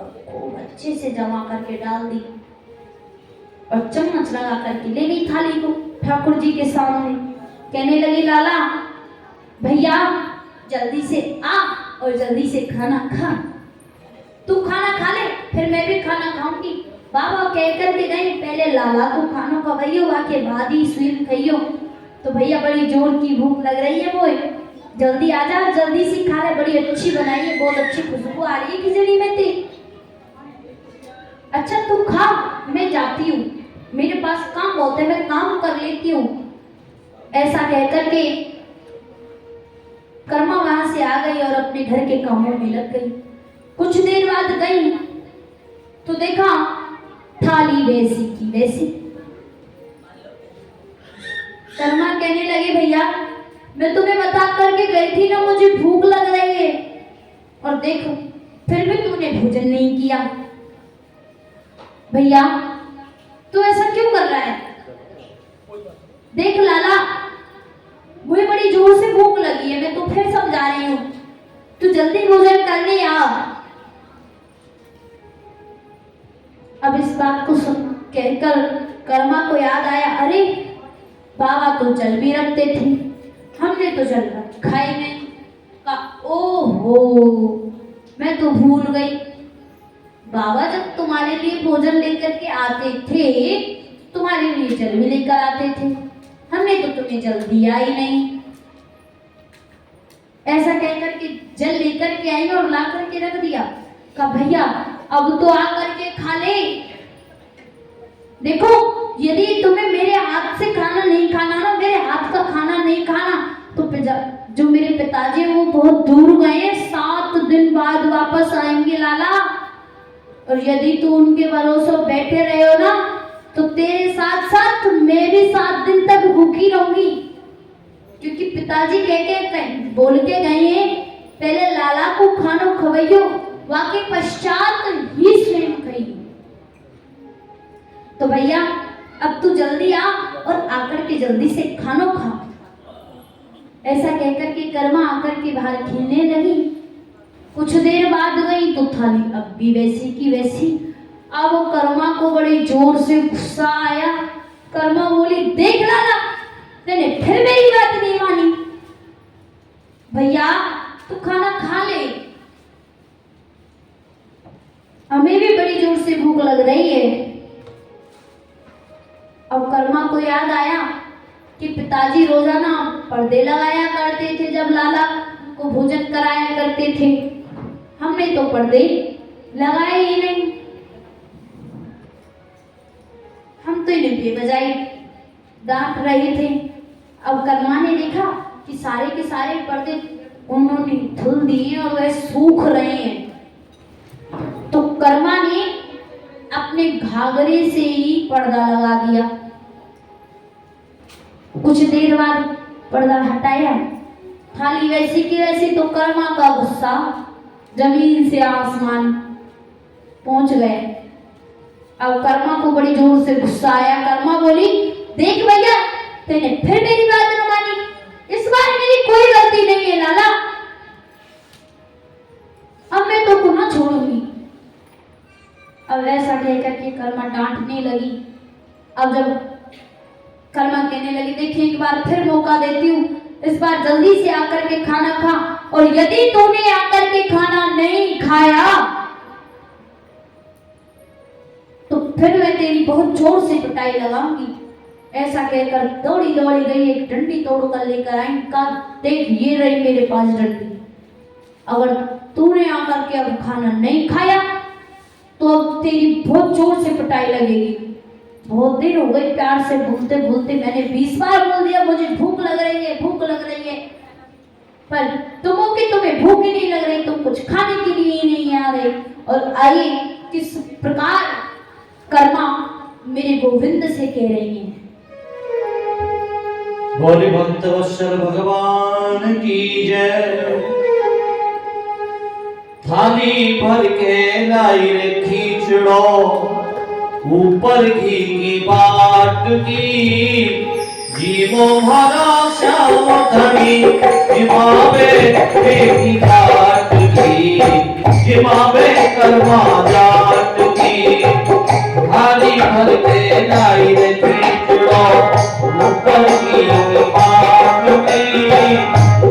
Speaker 2: और खूब अच्छे से जमा करके डाल दी और चम्मच लगा करके ले गई थाली को ठाकुर जी के सामने। कहने लगी, लाला भैया जल्दी से आ और जल्दी से खाना खा। तू खाना खा ले, फिर मैं भी खाना खाऊंगी। बाबा कह कर के गए, पहले लाला को खाना खवाइयो, के बाद ही स्वयं खाइयो। तो भैया बड़ी जोर की भूख लग रही है, वो जल्दी आ जा, जल्दी से खा ले, बड़ी अच्छी बनाई है, बहुत अच्छी खुशबू आ रही है खिचड़ी में थी। अच्छा तू खा, मैं जाती हूँ, मेरे पास काम बहुत है, मैं काम कर लेती हूँ। ऐसा कहकर के कर्मा वहां से आ गई और अपने घर के कामों में लग गई। कुछ देर बाद गई तो देखा थाली वैसी की वैसी। कर्मा कहने लगे, भैया मैं तुम्हें बता करके गई थी ना, मुझे भूख लग रही है, और देखो फिर भी तूने भोजन नहीं किया। भैया तू ऐसा क्यों कर रहा है? देख लाला, मुझे बड़ी जोर से भूख लगी है, मैं तो फिर समझा रही हूँ, तू जल्दी भोजन करने आ। अब इस बात को सुन कहकर कर्मा को याद आया, अरे बाबा तो जल भी रखते थे, हमने तो जल रखा ही नहीं। कहा ओहो, मैं तो भूल गई, बाबा जब तुम्हारे लिए भोजन लेकर के आते थे, तुम्हारे लिए जल भी लेकर आते थे, हमने तो तुम्हें जल दिया ही नहीं। ऐसा कहकर के जल लेकर के आई और ला करके रख दिया। कहा भैया अब तो आ करके खा ले। देखो यदि तुम्हें मेरे हाथ से खाना नहीं खाना ना, मेरे हाथ का खाना नहीं खाना, तो जो मेरे पिताजी वो बहुत दूर गए, 7 दिन बाद वापस आएंगे लाला, और यदि तू उनके भरोसे बैठे रहे हो ना, तो तेरे साथ साथ मैं भी 7 दिन तक भूखी रहूंगी। पिताजी बोल के गए हैं पहले लाला को खानो खवैयो वाके पश्चात ही स्वयं खाइयो। तो भैया अब तू जल्दी आ और आकर के जल्दी से खानो खा। ऐसा कहकर के कर्मा आकर के बाहर खेलने लगी। कुछ देर बाद गई तो थाली अब भी वैसी की वैसी। अब वो कर्मा को बड़े जोर से गुस्सा आया। कर्मा बोली देख लाला मैंने फिर मेरी बात नहीं मानी। भैया तू खाना खा ले, हमें भी बड़ी जोर से भूख लग रही है। अब कर्मा को याद आया कि पिताजी रोजाना पर्दे लगाया करते थे जब लाला को भोजन कराया करते थे, हमने तो पर्दे लगाए ही नहीं, हम तो इन्हें बेवजह डांट रहे थे। अब कर्मा ने देखा कि सारे के सारे पर्दे उन्होंने धुल दिए और वह सूख रहे हैं। तो कर्मा ने अपने घाघरे से ही पर्दा लगा दिया। कुछ देर बाद पर्दा हटाया, थाली वैसी की वैसी। तो कर्मा का गुस्सा जमीन से आसमान पहुंच गए। अब कर्मा को बड़ी जोर से गुस्सा आया। कर्मा बोली देख भैया तूने फिर मेरी बात न मानी, इस बार मेरी कोई गलती नहीं है लाला, अब मैं तो को ना छोड़ूंगी। अब ऐसा कहकर के कर्मा डांटने लगी। अब जब कर्मा कहने लगी देखिए एक बार फिर मौका देती हूँ, इस बार जल्दी से आकर के खाना खा, और यदि तूने आकर के खाना नहीं खाया तो फिर मैं तेरी बहुत जोर से पिटाई लगाऊंगी। ऐसा कहकर दौड़ी दौड़ी गई, एक डंडी तोड़ कर लेकर आई। कहा देख ये रही मेरे पास डंडी, अगर तूने आकर के अब खाना नहीं खाया तो अब तेरी बहुत जोर से पिटाई लगेगी। बहुत देर हो गई प्यार से बोलते बोलते, मैंने 20 बार बोल दिया मुझे भूख लग रही है, भूख लग रही है, पर तुमों की तुम्हें भूख ही नहीं लग रही, तुम कुछ खाने के लिए ही नहीं आ रहे। और आइए किस प्रकार कर्मा मेरे गोविंद से कह रही हैं।
Speaker 1: बोले भक्त वत्सल भगवान की जय। थाली भर के लाई रे खींचड़ो, ऊपर घी की बाट की, जीवो भरा श्याम धनी, जिमावे की बाट की, जिमावे कर्मा जाट की। थाली भर के लाई रे खींचड़ो, ऊपर घी की बाट की,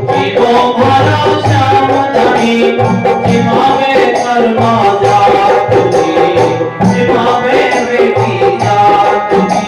Speaker 1: जीवो भरा श्याम धनी, जिमावे कर्मा जाट की, जिमावे बेटी जाट की।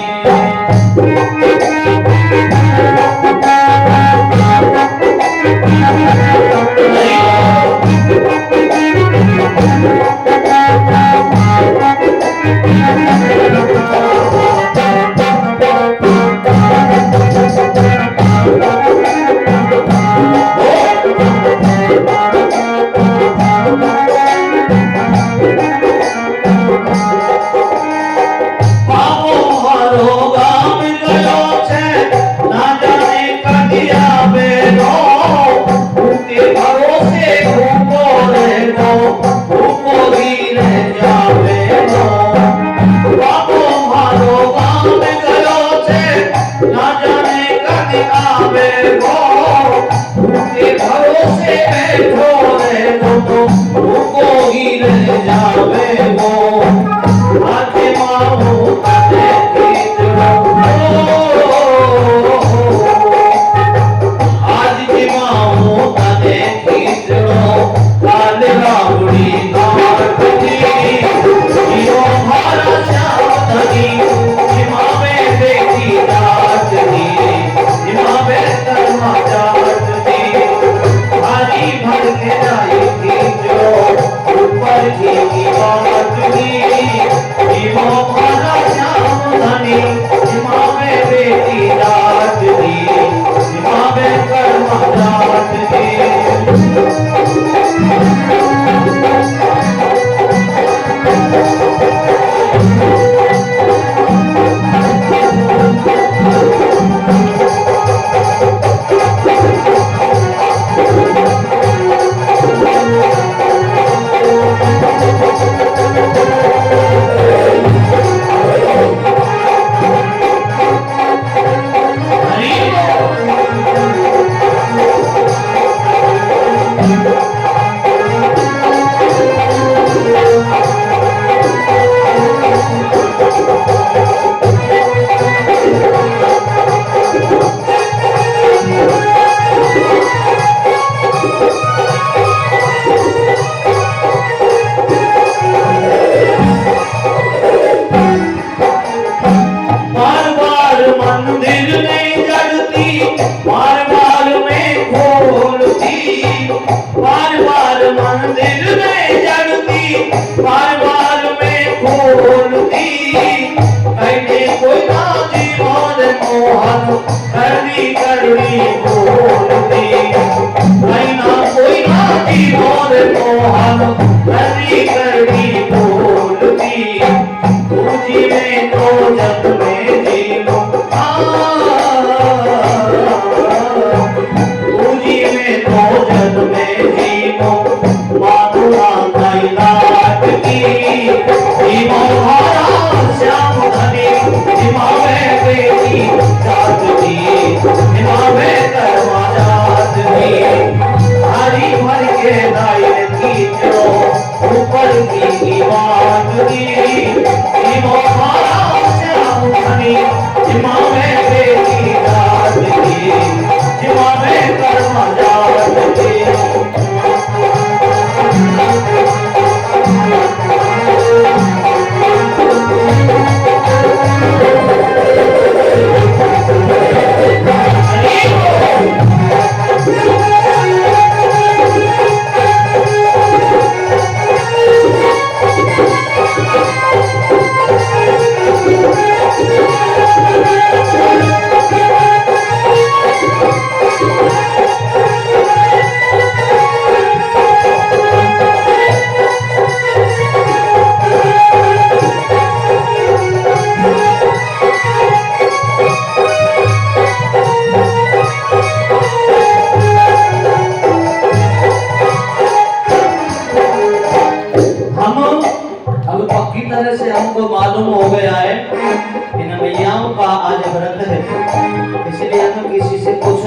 Speaker 1: ऊपर की बात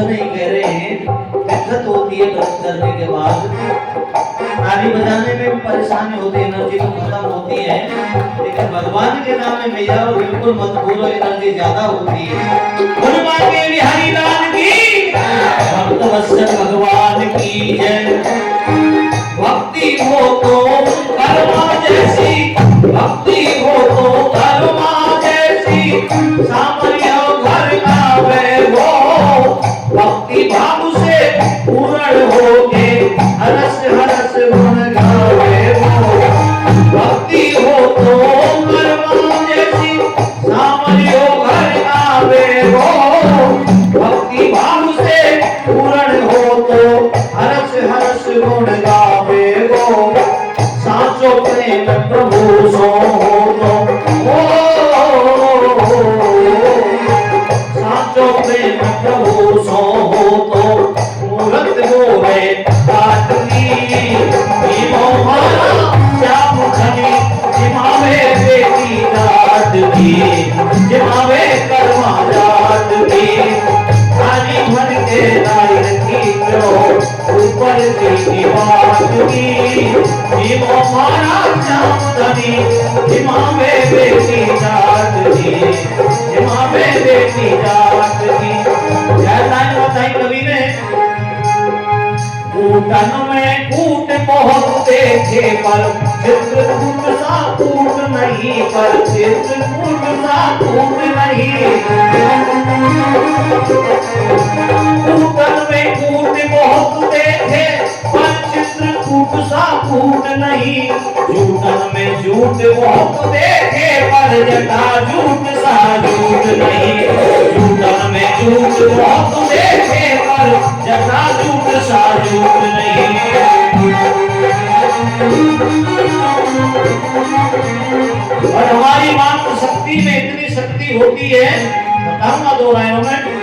Speaker 1: नहीं कह रहे हैं, दिक्कत होती है व्रत करने के बाद, ताली बजाने में भी परेशानी होती है, एनर्जी तो खत्म होती है, लेकिन भगवान के नाम में मैया बिल्कुल मत बोलो, एनर्जी ज्यादा होती है। बोलवा के बिहारी लाल की, भक्त वत्सल भगवान की जय। भक्ति हो तो कर्मा जैसी, भक्ति हो तो कर्मा जैसी, सामरिया घर आवे हो, भक्ति भाव से पूर्ण होके हरस हरस गुण गावे हो। भक्ति हो तो कर्मा जैसी, सामरिया घर आवे हो, भक्ति भाव से पूर्ण हो तो हरस हरस गुण गावे हो। साचो प्रेम प्रभु सो हो तो, साचो प्रेम प्रभु सो हो तो, मूरत मोहे काटनी, भीमो मारा श्याम धनी, जिमावे बेटी जात की, जिमावे कर्मा जात की, खाली भर के नारी की क्यों ऊपर की बात की, भीमो मारा श्याम धनी, जिमावे बेटी जात की, जिमावे बेटी जात की। लाइन बताई कवि ने, कूटन में कूट बहुत देखे पर चित्रकूट सा कूट नहीं, पर चित्रकूट सा कूट नहीं। कूटन में कूट बहुत देखे पर चित्रकूट सा कूट नहीं, झूठन में झूठ बहुत देखे पर जटा झूठ सा झूठ नहीं। झूठन में झूठ बहुत देखे पर जटा झूठ सा झूठ नहीं। और हमारी मात्र शक्ति में इतनी शक्ति होती है, बताऊंगा दो लाइनों में।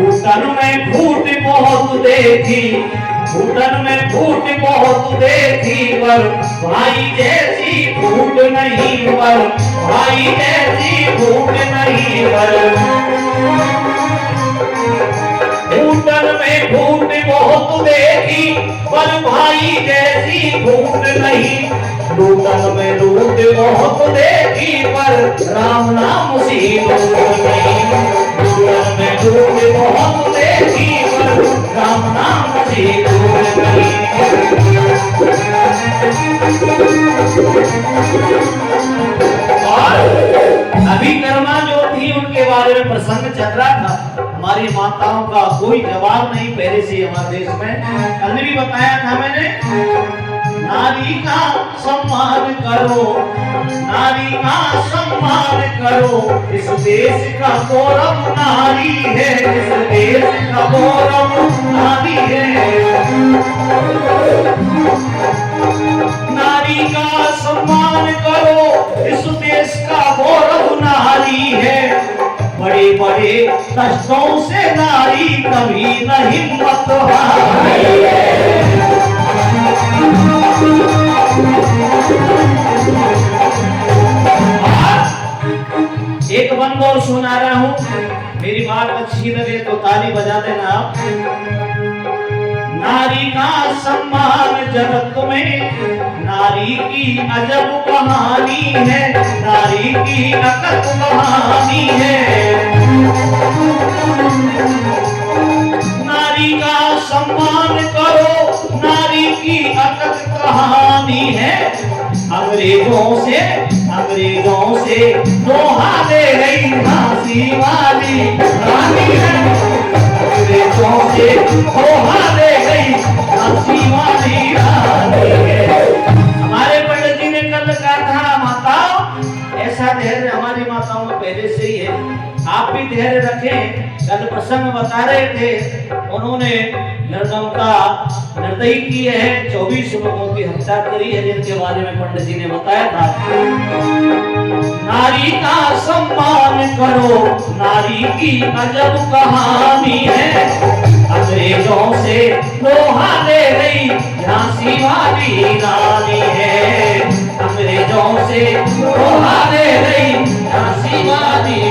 Speaker 1: घूटन में फूट बहुत देखी, घूटन में फूट बहुत देखी, पर भाई जैसी फूट नहीं, पर भाई जैसी फूट नहीं। पर घूटन में फूट बहुत देखी, पर भाई जैसी फूट नहीं। लूटन में लूट बहुत देखी, पर राम नाम सी लूट नहीं। लूटन में लूट बहुत देखी, पर राम नाम सी लूट नहीं। और अभी कर्मा जो थी उनके बारे में प्रसंग चल रहा था। हमारी माताओं का कोई जवाब नहीं पहले से हमारे देश में। कल भी बताया था मैंने, नारी का सम्मान करो, नारी का सम्मान करो, इस देश का गौरव नारी है, इस देश का गौरव नारी है। नारी का सम्मान करो, इस देश का गौरव नारी है। बड़े बड़े कष्टों से नारी कभी न हिम्मत हारी है। एक बंद और सुना रहा हूं, मेरी बात अच्छी लगे तो ताली बजा देना आप। नारी का सम्मान जगत में, नारी की अजब कहानी है, नारी की अकत कहानी है। नारी का सम्मान करो, नारी की अकत कहानी है। अंग्रेजों से दोहा दे गई झांसी वाली रानी है। अंग्रेजों से दोहा दे गई झांसी वाली रानी है। हमारे पंडित जी ने कल कहा था, माताओं ऐसा धैर्य हमारी माताओं में पहले से ही है, आप भी धैर्य रखें। कल प्रसंग बता रहे थे, उन्होंने निर्दमता निर्दयी की है, 24 लोगों की हत्या करी है, जिनके बारे में पंडित जी ने बताया था। नारी का सम्मान करो, नारी की अजब कहानी है। अंग्रेजों से लोहा ले गई झांसी वाली रानी है। अंग्रेजों से लोहा ले गई झांसी वाली।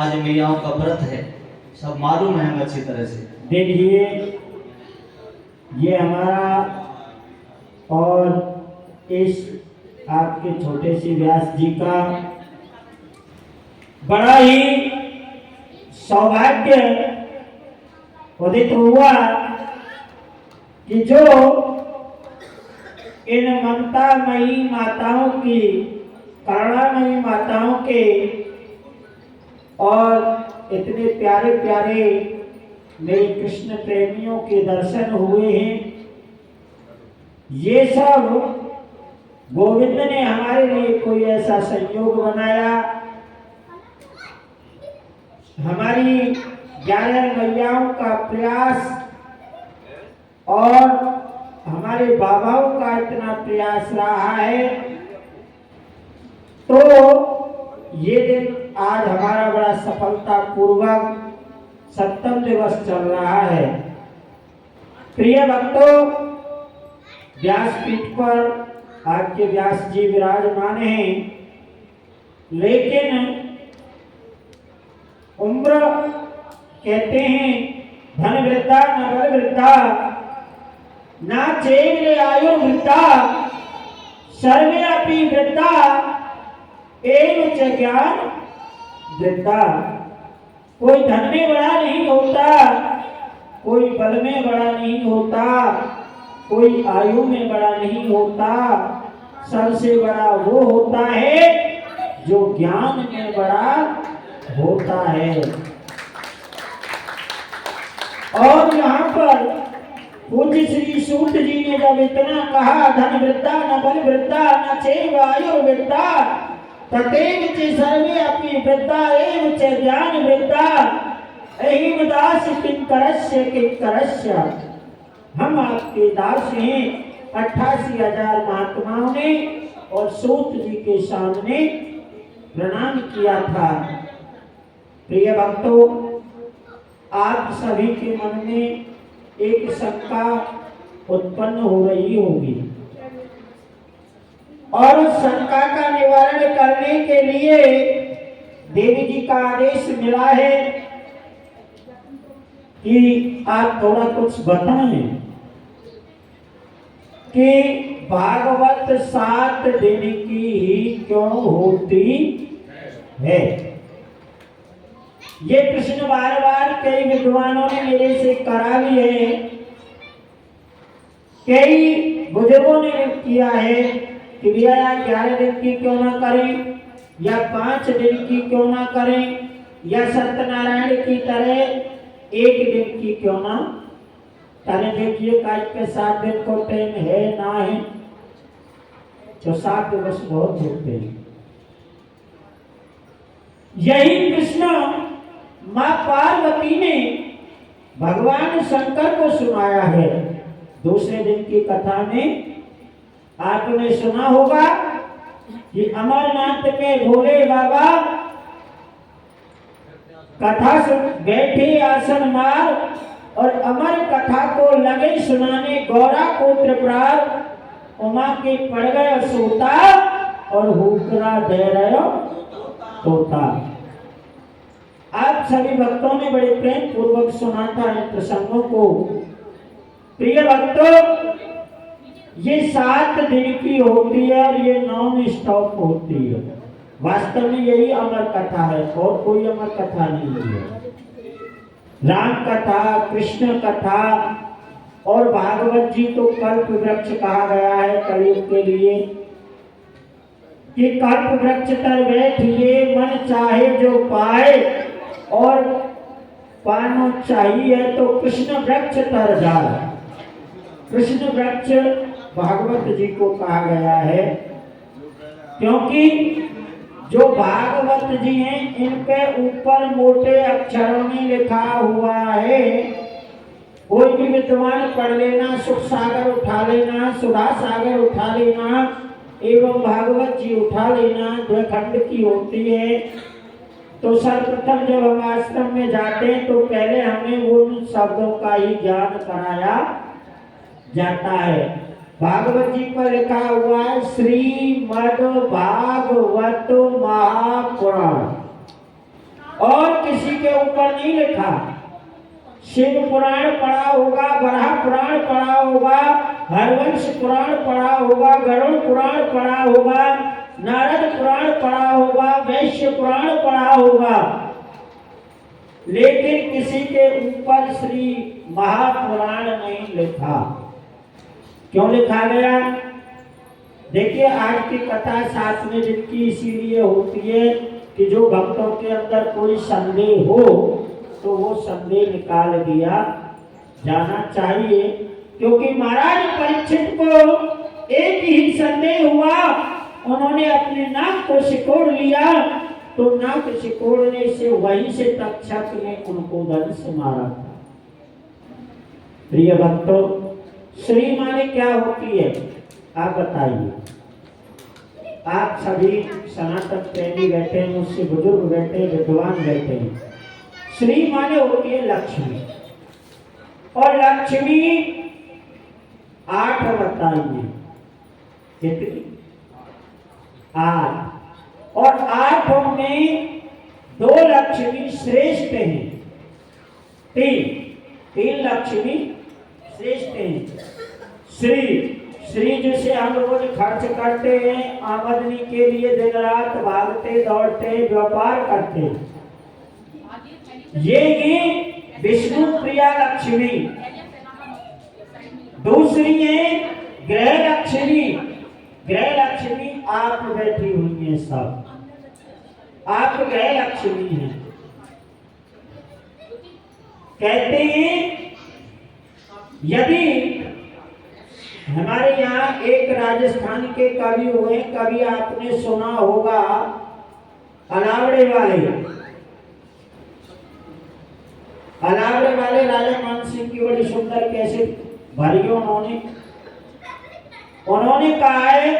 Speaker 1: आज मैयाओं का व्रत है, सब मालूम है हमें अच्छी तरह से।
Speaker 3: देखिए ये हमारा और इस आपके छोटे से व्यास जी का बड़ा ही सौभाग्य उदित हुआ कि जो इन ममतामयी माताओं की, करुणामयी माताओं के और इतने प्यारे प्यारे मेरे कृष्ण प्रेमियों के दर्शन हुए हैं। ये सब गोविंद ने हमारे लिए कोई ऐसा संयोग बनाया। हमारी 11 मैयाओं का प्रयास और हमारे बाबाओं का इतना प्रयास रहा है, तो ये दिन आज हमारा बड़ा सफलता पूर्वक 7वां दिवस चल रहा है। प्रिय भक्तों, व्यासपीठ पर आपके व्यास जी विराजमान हैं, लेकिन उम्र कहते हैं धन वृद्धा न बल वृद्धा ना चेर आयु वृद्धा सर्वे अपि वृद्धा एवं च ज्ञान वृद्धा। कोई धन में बड़ा नहीं होता, कोई बल में बड़ा नहीं होता, कोई आयु में बड़ा नहीं होता, सबसे बड़ा वो होता है जो ज्ञान में बड़ा होता है। और यहाँ पर पूज्य श्री सूत जी ने जब इतना कहा धन वृद्धा न बल वृद्धा न चैव आयु वृद्धा तथैव च सर्वे अपि वृद्धा एव च ज्ञान वृद्धा अहिम दास किंकरस्य किंकरस्य। हम आपके दास हैं। 88,000 महात्माओं ने और सूत जी के सामने प्रणाम किया था। प्रिय भक्तों, आप सभी के मन में एक शंका उत्पन्न हो रही होगी और उस शंका का निवारण करने के लिए देवी जी का आदेश मिला है कि आप थोड़ा कुछ बताएं कि भागवत 7 दिन की ही क्यों होती है। ये प्रश्न बार बार कई विद्वानों ने मेरे से करा भी है, कई बुजुर्गों ने किया है कि भैया 11 दिन की क्यों ना करें या 5 दिन की क्यों ना करें या सत्यनारायण की तरह 1 दिन की क्यों ना करें। देखिए काज के 7 दिन को टाइम है ना है, तो 7 दिवस बहुत होते हैं। यही कृष्ण मां पार्वती ने भगवान शंकर को सुनाया है। दूसरे दिन की कथा में आपने सुना होगा कि अमरनाथ में भोले बाबा कथा सुन बैठे आसन मार और अमर कथा को लगे सुनाने गौरा को त्रिपुरार उमा के पड़ गए सोता और हुकरा दे रहे तोता। आप सभी भक्तों ने बड़े प्रेम पूर्वक सुना था इन प्रसंगों को। प्रिय भक्तों, ये 7 दिन की होती है और ये नॉन स्टॉप होती है। वास्तव में यही अमर कथा है और कोई अमर कथा नहीं है। राम कथा, कृष्ण कथा और भागवत जी तो कल्प वृक्ष कहा गया है कलयुग के लिए कि कल्प वृक्ष तर बैठिए मन चाहे जो पाए और पानो चाहिए तो कृष्ण वृक्ष तर जाए। कृष्ण वृक्ष भागवत जी को कहा गया है क्योंकि जो भागवत जी हैं इनके ऊपर मोटे अक्षरों में लिखा हुआ है। कोई भी विद्वान पढ़ लेना, सुख सागर उठा लेना, सुधा सागर उठा लेना एवं भागवत जी उठा लेना, 2 खंड की होती है। तो सर्वप्रथम जब हम आश्रम में जाते हैं तो पहले हमें उन शब्दों का ही ज्ञान कराया जाता है। भागवत जी पर लिखा हुआ है श्रीमद् भागवत महापुराण। और किसी के ऊपर नहीं लिखा। शिव पुराण पढ़ा होगा, बराह पुराण पढ़ा होगा, हरवंश पुराण पढ़ा होगा, गरुड़ पुराण पढ़ा होगा, नारद पुराण पढ़ा होगा, वैश्य पुराण पढ़ा होगा, लेकिन किसी के ऊपर श्री महापुराण नहीं लिखा। क्यों लिखा गया? देखिए, आज की कथा 7वें दिन की इसीलिए होती है कि जो भक्तों के अंदर कोई संदेह हो तो वो संदेह निकाल दिया जाना चाहिए। क्योंकि महाराज परीक्षित को एक ही संदेह हुआ, उन्होंने अपने नाक को सिकोड़ लिया, तो नाक सिकोड़ने से वहीं से तक्षक ने उनको धनुष से मारा था। प्रिय भक्तों, श्री माने क्या होती है आप बताइए? आप सभी सनातन प्रेमी बैठे हैं, मुझसे बुजुर्ग बैठे हैं, विद्वान बैठे हैं। श्री माने होती है लक्ष्मी, और लक्ष्मी 8 बताइए कितनी? 8। और 8 में 2 लक्ष्मी श्रेष्ठ हैं, 3 लक्ष्मी श्रेष्ठ हैं। श्री जिसे हम रोज खर्च करते हैं, आमदनी के लिए दिन रात भागते दौड़ते व्यापार करते हैं, ये विष्णु प्रिया लक्ष्मी। दूसरी है ग्रह लक्ष्मी। ग्रह लक्ष्मी आप बैठी हुई हैं, सब आप ग्रह लक्ष्मी हैं। कहते हैं यदि हमारे यहाँ एक राजस्थान के कवि हुए, कवि आपने सुना होगा अलावड़े वाले। अलावड़े वाले राजा मान सिंह की बड़ी सुंदर कैसे भरी उन्होंने कहा है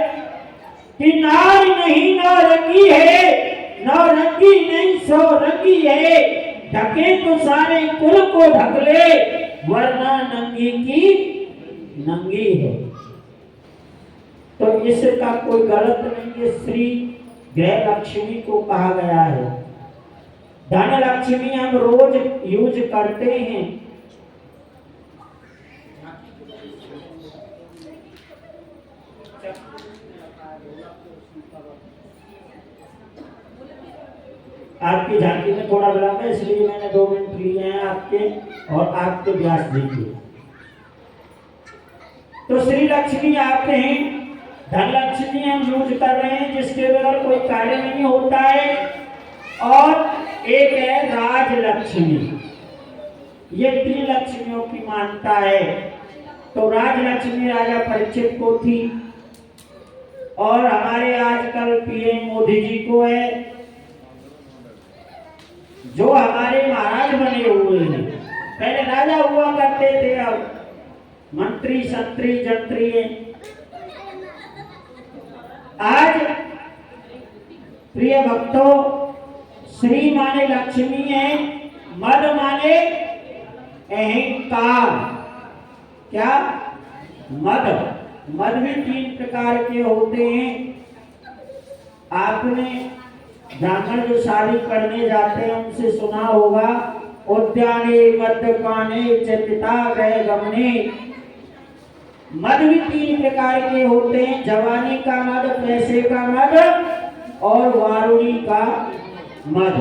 Speaker 3: कि नारी नहीं नौरंगी है, नौरंगी नहीं सौ रंगी है, ढके तो सारे कुल को ढक ले, वरना नंगी की नंगी है। तो इसका कोई गलत नहीं है, श्री ग्रह लक्ष्मी को कहा गया है। धन लक्ष्मी हम रोज यूज करते हैं। आपकी झांकी में थोड़ा विलंब है, इसलिए मैंने 2 मिनट लिए हैं आपके और आपके व्यास जी के। तो श्री लक्ष्मी आप हैं, धन लक्ष्मी हम यूज कर रहे हैं, जिसके बगैर कोई कार्य नहीं होता है। और एक है राज लक्ष्मी, ये 3 लक्ष्मियों की मान्यता है। तो राज लक्ष्मी राजा परीक्षित को थी, और हमारे आजकल पीएम मोदी जी को है, जो हमारे महाराज बने हुए हैं। पहले राजा हुआ करते थे, अब मंत्री संतरी जंत्री है। आज प्रिय भक्तों, श्री माने लक्ष्मी है, मद माने अहंकार। क्या? मद। मद भी 3 प्रकार के होते हैं। आपने ब्राह्मण जो शादी करने जाते हैं उनसे सुना होगा, उद्याने मद्यपाने च पिता गए गमने। मद भी 3 प्रकार के होते हैं, जवानी का मद, पैसे का मद और वारुणी का मद।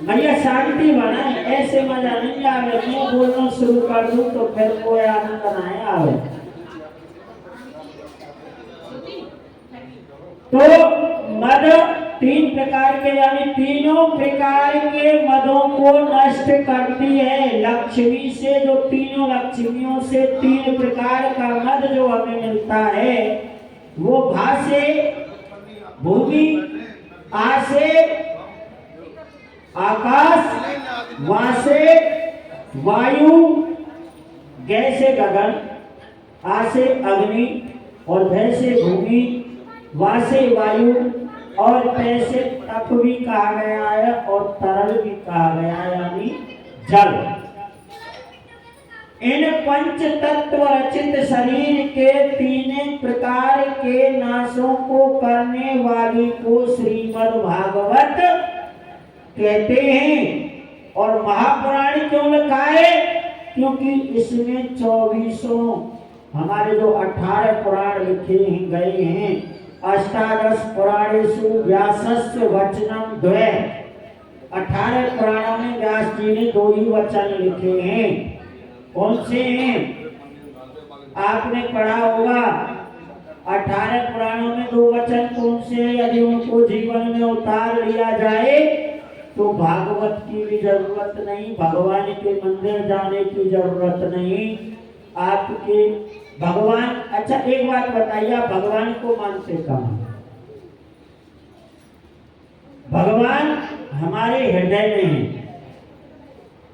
Speaker 3: भैया शांति बनाए, ऐसे मजा नहीं आवे। मैं बोलना शुरू कर दूं तो फिर कोई आनंद ना आवे। तो मद 3 प्रकार के, यानी तीनों प्रकार के मदों को नष्ट करती है लक्ष्मी से। जो तीनों लक्ष्मियों से 3 प्रकार का मद जो हमें मिलता है, वो भा से, भूमि, आ से आकाश, वा से वायु, ग से गगन, आ से अग्नि और भ से भूमि, वा से वायु और पे से तप भी कहा गया है और तरल भी कहा गया है, यानी जल। इन पंच तत्व रचित शरीर के तीन प्रकार के नाशों को करने वाली को श्रीमद् भागवत कहते हैं। और महापुराण क्यों लिखा है? क्योंकि इसमें 24 हमारे जो 18 पुराण लिखे गए हैं, अष्टादश पुराणेषु व्यासस्य वचनम द्वे, 18 पुराणों में व्यास जी ने 2 ही वचन लिखे हैं। कौन से हैं? आपने पढ़ा होगा 18 पुराणों में 2 वचन कौन से हैं? यदि उनको जीवन में उतार लिया जाए तो भागवत की भी जरूरत नहीं, भगवान के मंदिर जाने की जरूरत नहीं। आपके भगवान, अच्छा एक बात बताइए, आप भगवान को मानते कहाँ? भगवान हमारे हृदय में है।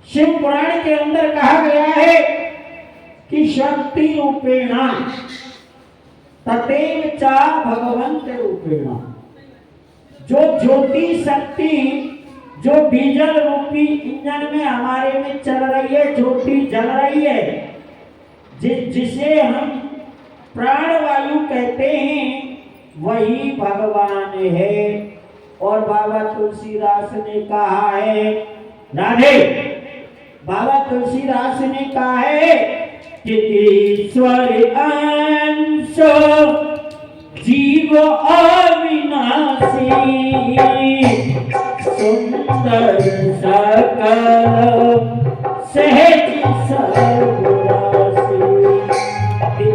Speaker 3: शिव पुराण के अंदर कहा गया है कि शक्ति रूपेणा ततेव चा भगवंत रूपेणा। जो ज्योति शक्ति, जो डीजल रूपी इंजन में हमारे में चल रही है, ज्योति जल रही है, जिसे हम प्राणवायु कहते हैं, वही भगवान है। और बाबा तुलसीदास ने कहा है, राधे, बाबा तुलसीदास ने कहा है कि ईश्वर अंश जीव अविनाशी, सुंदर सकल सहज सर्वराशि।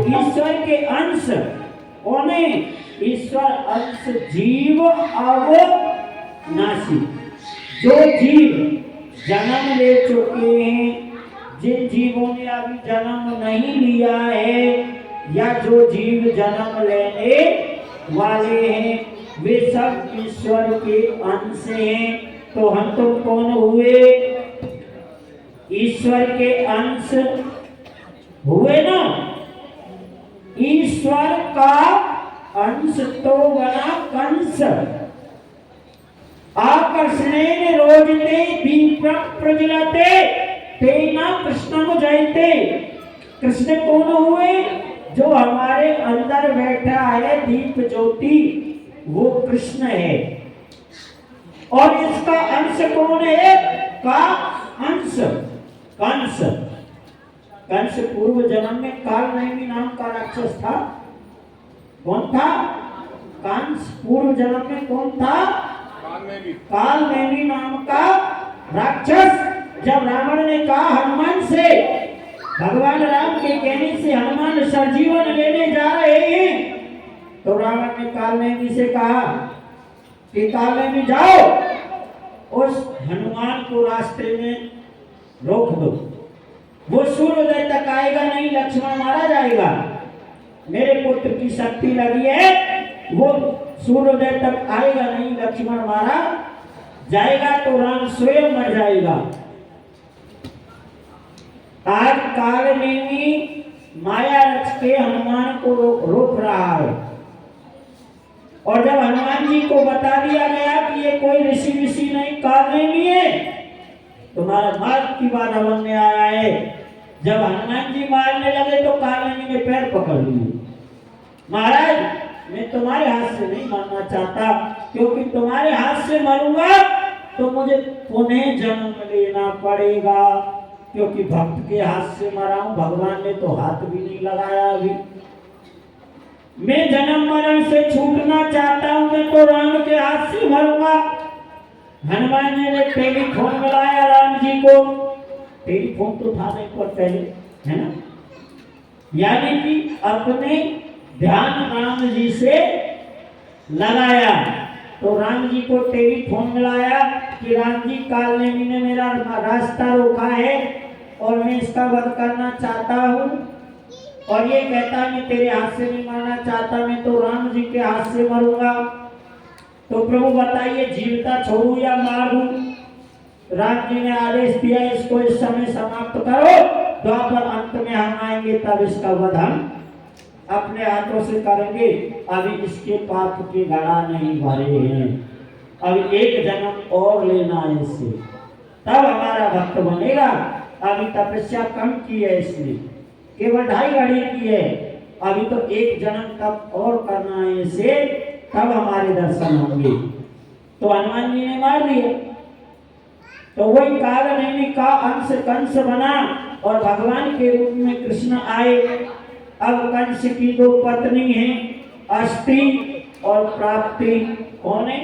Speaker 3: ईश्वर के अंश होने, ईश्वर अंश जीव अविनाशी। जो जीव जन्म ले चुके हैं, जिन जीवों ने अभी जन्म नहीं लिया है, या जो जीव जन्म लेने वाले हैं, वे सब ईश्वर के अंश हैं। तो हम तो कौन हुए? ईश्वर के अंश हुए ना। ईश्वर का अंश तो बना कंस। आकर्षणेन रोजते दीपं प्रज्वलते तेना कृष्णं जयते। कृष्ण कौन हुए? जो हमारे अंदर बैठा है दीप ज्योति, वो कृष्ण है। और इसका अंश कौन है? का अंश कंस। कंस पूर्व जन्म में कालनेमी नाम का राक्षस था। कौन था? कंस पूर्व जन्म में कौन था? कालनेमी नाम का राक्षस। जब रावण ने कहा हनुमान से, भगवान राम के कहने से हनुमान सरजीवन लेने जा रहे हैं, तो रावण ने कालनेमी से कहा कि कालनेमी जाओ, उस हनुमान को रास्ते में रोक दो, वो सूर्योदय तक आएगा नहीं, लक्ष्मण मारा जाएगा। मेरे पुत्र की शक्ति लगी है, वो सूर्योदय तक आएगा नहीं, लक्ष्मण मारा जाएगा, तो राम स्वयं मर जाएगा। आज कालनेमी माया रच के हनुमान को रोक रहा है। और जब हनुमान जी को बता दिया गया कि ये कोई ऋषि ऋषि नहीं, कालनेमी है, तुम्हारा मार्ग की बाधा बनने आया है। जब हनुमान जी मारने लगे तो कालनेमी ने पैर पकड़ लिए। महाराज, मैं तुम्हारे हाथ से नहीं मरना चाहता, क्योंकि तुम्हारे हाथ से मरूंगा तो मुझे पुनः जन्म लेना पड़ेगा, क्योंकि भक्त के हाथ से मरा हूं, भगवान ने तो हाथ भी नहीं लगाया अभी। मैं जन्म मरण से छूटना चाहता हूं, मैं तो राम के हाथ से मरूंगा। हनुमान जी ने टेलीफोन मिलाया राम जी को। टेलीफोन तो था नहीं पर पहले, है ना, यानी कि अपने ध्यान राम जी से लगाया। तो राम जी को टेलीफोन मिलाया कि राम जी, कालनेमी ने मेरा रास्ता रोका है और मैं इसका वध करना चाहता हूँ, और ये कहता है मैं तेरे हाथ से नहीं मरना चाहता, मैं तो राम जी के हाथ से मरूंगा। तो प्रभु बताइए, जीवता छोड़ू या मारूं? राम जी ने आदेश दिया, इसको इस समय समाप्त करो, द्वापर अंत में हम आएंगे, तब इसका वध हम अपने हाथों से करेंगे। अभी इसके पाप के गड़ा नहीं भरे हैं, अभी एक जन्म और लेना है इससे, तब हमारा भक्त बनेगा। अभी तपस्या कम की है, इसलिए केवल 2.5 घड़ी की है, अभी तो 1 जन्म तक और करना है इसे, तब हमारे दर्शन होंगे। तो हनुमान जी ने मार दिया। तो वही कालनेमी का अंश कंस बना और भगवान के रूप में कृष्ण आए। अब कंस की 2 पत्नी हैं, अष्टि और प्राप्ति। कौन है?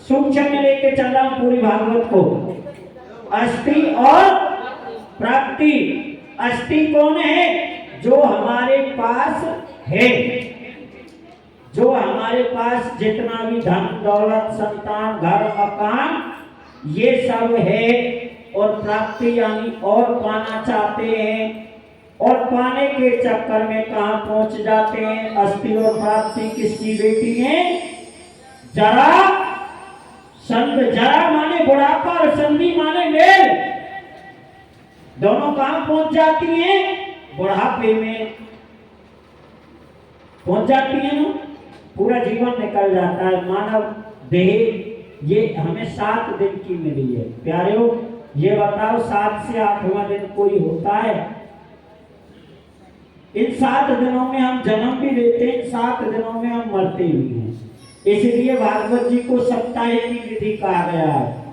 Speaker 3: सूक्ष्म में लेके चल रहा हूं पूरी भागवत को। अष्टि और प्राप्ति। अष्टि कौन है? जो हमारे पास है, जो हमारे पास जितना भी धन दौलत संतान घर मकान ये सब है, और प्राप्ति यानी और पाना चाहते हैं, और पाने के चक्कर में कहां पहुंच जाते हैं। अष्टि और प्राप्ति किसकी बेटी है? जरा संध। जरा माने बुढ़ापा और संधि माने मेल। दोनों कहां पहुंच जाती हैं? बुढ़ापे में पहुंच जाती है ना, पूरा जीवन निकल जाता है। मानव देह ये हमें 7 दिन की मिली है। प्यारेओ ये बताओ 7 से 8वां दिन कोई होता है? इन 7 दिनों में हम जन्म भी लेते हैं, 7 दिनों में हम मरते भी हैं। इसलिए भागवत जी को सप्ताह की विधि कहा गया है,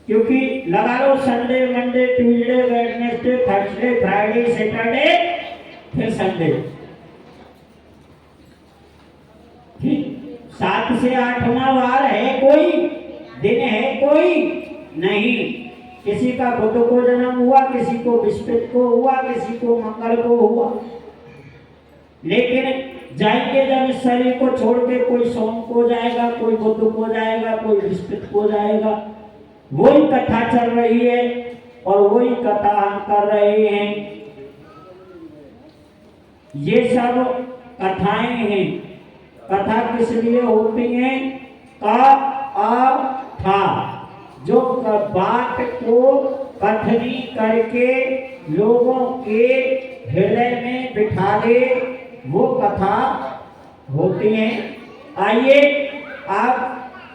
Speaker 3: क्योंकि लगा लो Sunday Monday Tuesday Wednesday Thursday Friday Saturday फिर संडे, ठीक 7 से 8वां वार है कोई? दिन है कोई? नहीं। किसी का बुध को जन्म हुआ, किसी को बृहस्पति को हुआ, किसी को मंगल को हुआ, लेकिन जाएंगे जब इस शरीर को छोड़ के, कोई सोम को जाएगा, कोई बुध को जाएगा, कोई बृहस्पति को जाएगा। वही कथा चल रही है और वही कथा हम कर रहे हैं। ये सब कथाएं हैं। कथा किस लिए होती हैं? का आ था, जो बात को कथनी करके लोगों के हृदय में बिठा दे, वो कथा होती है। आइए आप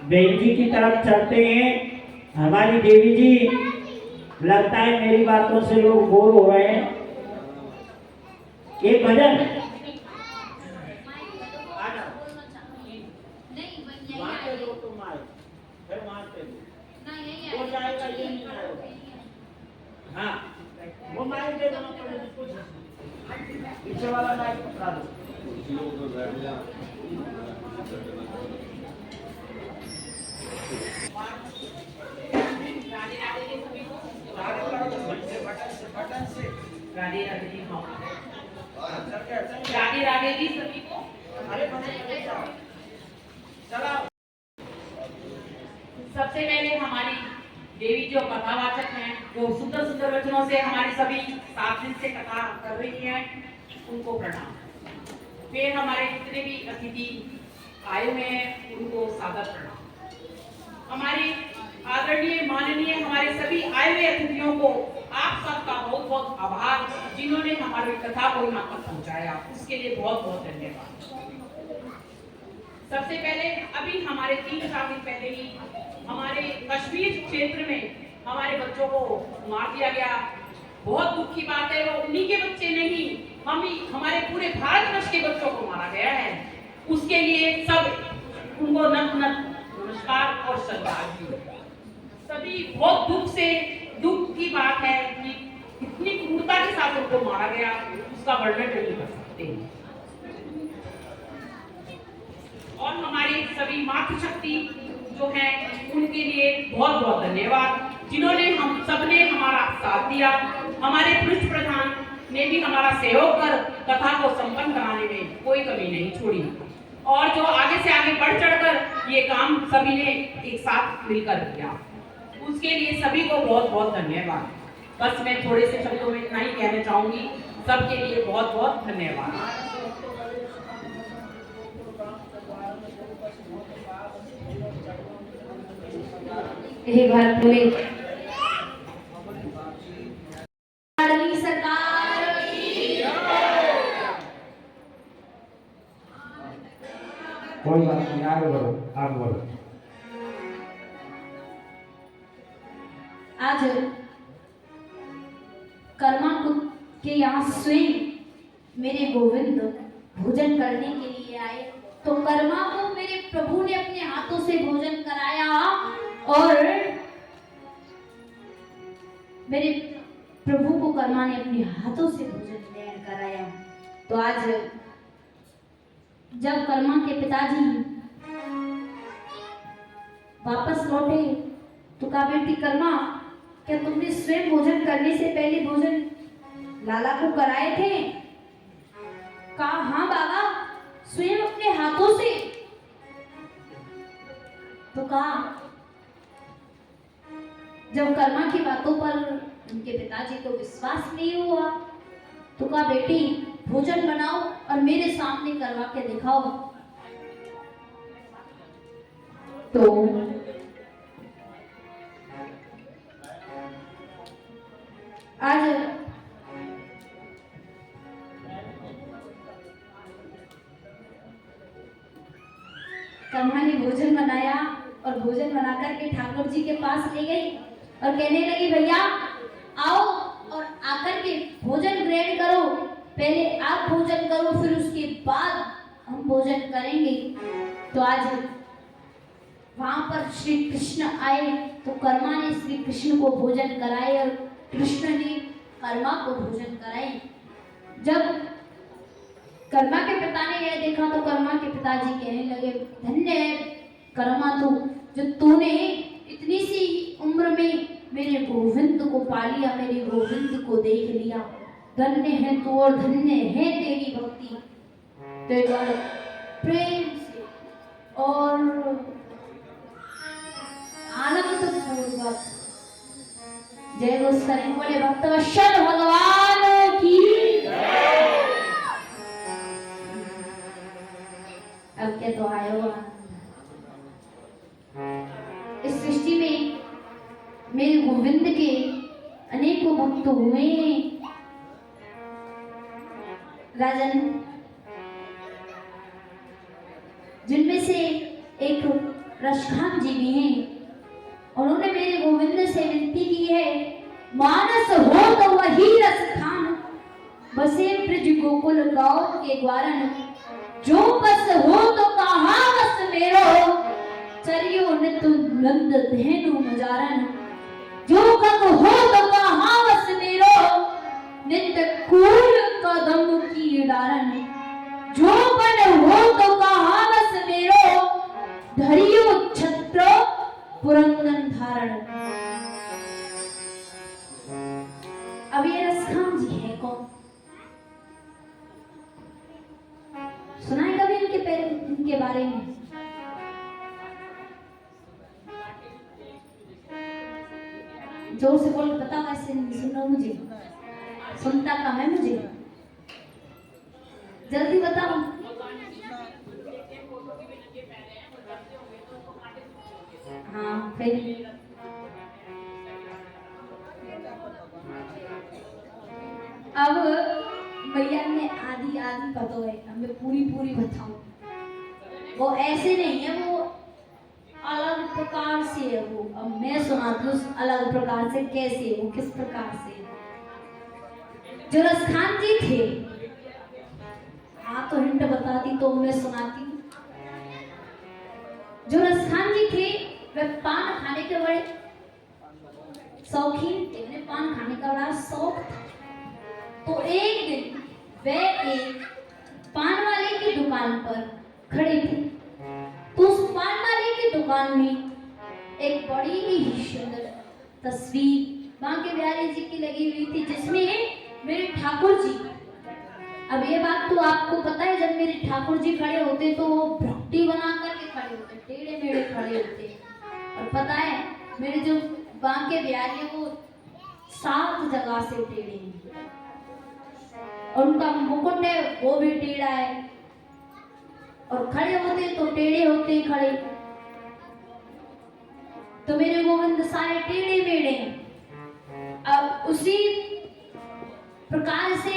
Speaker 3: बहन जी की तरफ चलते हैं। हमारी देवी जी, लगता है मेरी बातों से लोग बोर हो रहे हैं। एक भजन हाँ, वो माइक दे दो, पीछे वाला माइक पकड़ा दो।
Speaker 4: राधे राधे जी। हाँ, राधे राधे जी सभी को। सबसे पहले हमारी देवी जो कथावाचक हैं, जो सुंदर सुंदर वचनों से हमारी सभी 7 दिन से कथा कर रही हैं, उनको प्रणाम। फिर हमारे जितने भी अतिथि आए हुए हैं उनको सादर प्रणाम। हमारे आदरणीय माननीय हमारे सभी आए हुए अतिथियों को आप सबका बहुत बहुत आभार, जिन्होंने हमारी कथा को यहाँ तक पहुँचाया, उसके लिए बहुत बहुत धन्यवाद। सबसे पहले अभी हमारे 3-4 दिन पहले ही हमारे कश्मीर क्षेत्र में हमारे बच्चों को मार दिया गया। बहुत दुख की बात है, वो उन्हीं के बच्चे नहीं, हमारे पूरे भारतवर्ष के बच्चों को मारा गया है। उसके लिए सब उनको नमस्कार और श्रद्धांजलि। सभी बहुत दुख की बात है कि इतनी क्रूरता के साथ उनको मारा गया, उसका वर्णन नहीं कर सकते। और हमारी सभी मातृशक्ति जो है उनके लिए बहुत बहुत धन्यवाद, जिन्होंने हम सबने हमारा साथ दिया। हमारे पृष्ठ प्रधान ने भी हमारा सहयोग कर कथा को संपन्न कराने में कोई कमी नहीं छोड़ी, और जो आगे से आगे बढ़ चढ़कर ये काम सभी ने एक साथ मिलकर किया, उसके लिए सभी को बहुत बहुत धन्यवाद। बस मैं थोड़े से शब्दों में इतना ही कहना चाहूंगी। सबके लिए बहुत बहुत धन्यवाद।
Speaker 2: हे भारत में सरकार की
Speaker 3: कोई बात नहीं, आगे बढ़ो, आगे बढ़ो।
Speaker 2: आज कर्मा के यहाँ स्वयं मेरे गोविंद भोजन करने के लिए आए, तो कर्मा को मेरे प्रभु ने अपने हाथों से भोजन कराया और मेरे प्रभु को कर्मा ने अपने हाथों से भोजन ग्रहण कराया। तो आज जब कर्मा के पिताजी वापस लौटे तो कहा, बेटी कर्मा, क्या तुमने स्वयं भोजन करने से पहले भोजन लाला को कराए थे? कहा, हाँ बाबा, स्वयं अपने हाथों से। तो कहा, जब कर्मा की बातों पर उनके पिताजी को विश्वास नहीं हुआ तो कहा, बेटी भोजन बनाओ और मेरे सामने करवा के दिखाओ। तो आज कर्मा ने भोजन बनाया और भोजन बना करके ठाकुर जी के पास ले गई और कहने लगी, भैया आओ और आकर के भोजन ग्रहण करो, पहले आप भोजन करो फिर उसके बाद हम भोजन करेंगे। तो आज वहां पर श्री कृष्ण आए तो कर्मा ने श्री कृष्ण को भोजन कराए और कृष्ण ने कर्मा को भोजन कराए। जब कर्मा के पिता ने यह देखा तो कर्मा के पिताजी कहने लगे, धन्य है कर्मा तू, जो तूने इतनी सी उम्र में मेरे गोविंद को पा लिया, मेरे गोविंद को देख लिया। धन्य है तू और धन्य है तेरी भक्ति। तो एक बार प्रेम से और आनंद पूर्वक जय घोष करें, बोले भक्तवत्सल भगवान की। अब क्या तो आयो इस सृष्टि में मेरे गोविंद के अनेकों भक्त हुए हैं। राजन, जिनमें से एक रसखान जी भी हैं, उन्होंने मेरे गोविंद से विनती की है, मानस हो तो वही रसखान, बसे ब्रज गोकुल गाँव के ग्वारन, जो बस हो तो कहाँ बस मेरो, चरियो नित नंद धेनु मजारन, जो कब हो तो कहाँ बस मेरो, नित कूल कदम की डारन, जो बन हो तो कहाँ बस मेरो, धरियो छत्र पुरंदन धारण। अब ये रसखान जी है कौन? सुना है कभी इनके बारे में? जोर से बोल, बताओ, ऐसे नहीं सुनो, मुझे सुनता कम है मुझे, जल्दी बताओ। हाँ फिर अब भैया ने आधी आधी पता है, अब मैं पूरी बताऊं। वो ऐसे नहीं है, वो अलग प्रकार से है। वो अब मैं सुनाती हूँ अलग प्रकार से, कैसे वो किस प्रकार से। जो रसखान जी थे, हाँ तो हिंट बता दी तो मैं सुनाती हूँ। जो रसखान जी थे वे पान खाने के बड़े शौकीन थे, उन्हें पान खाने का बड़ा शौक था। तो एक दिन वे एक पान वाले की दुकान पर खड़े थे, तो उस पान वाले की दुकान में एक बड़ी ही सुंदर तस्वीर मां के बिहारी जी की लगी हुई थी, जिसमें मेरे ठाकुर जी, अब ये बात तो आपको पता है, जब मेरे ठाकुर जी खड़े होते तो वो भक्ति बना करके खड़े होते, टेढ़े मेढ़े खड़े होते। और पता है मेरे जो बांके बिहारी है वो 7 जगह से टेढ़े हैं, और उनका मुकुट है वो भी टेढ़ा है, और खड़े होते तो टेढ़े होते खड़े। तो मेरे गोविंद सारे टेढ़े मेढ़े हैं। अब उसी प्रकार से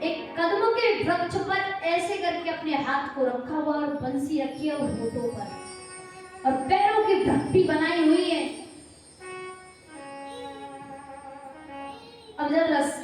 Speaker 2: एक कदम के वृक्ष पर ऐसे करके अपने हाथ को रखा हुआ और बंसी रखी है और होठों पर, और पैरों की भक्ति बनाई हुई है। अब जब रस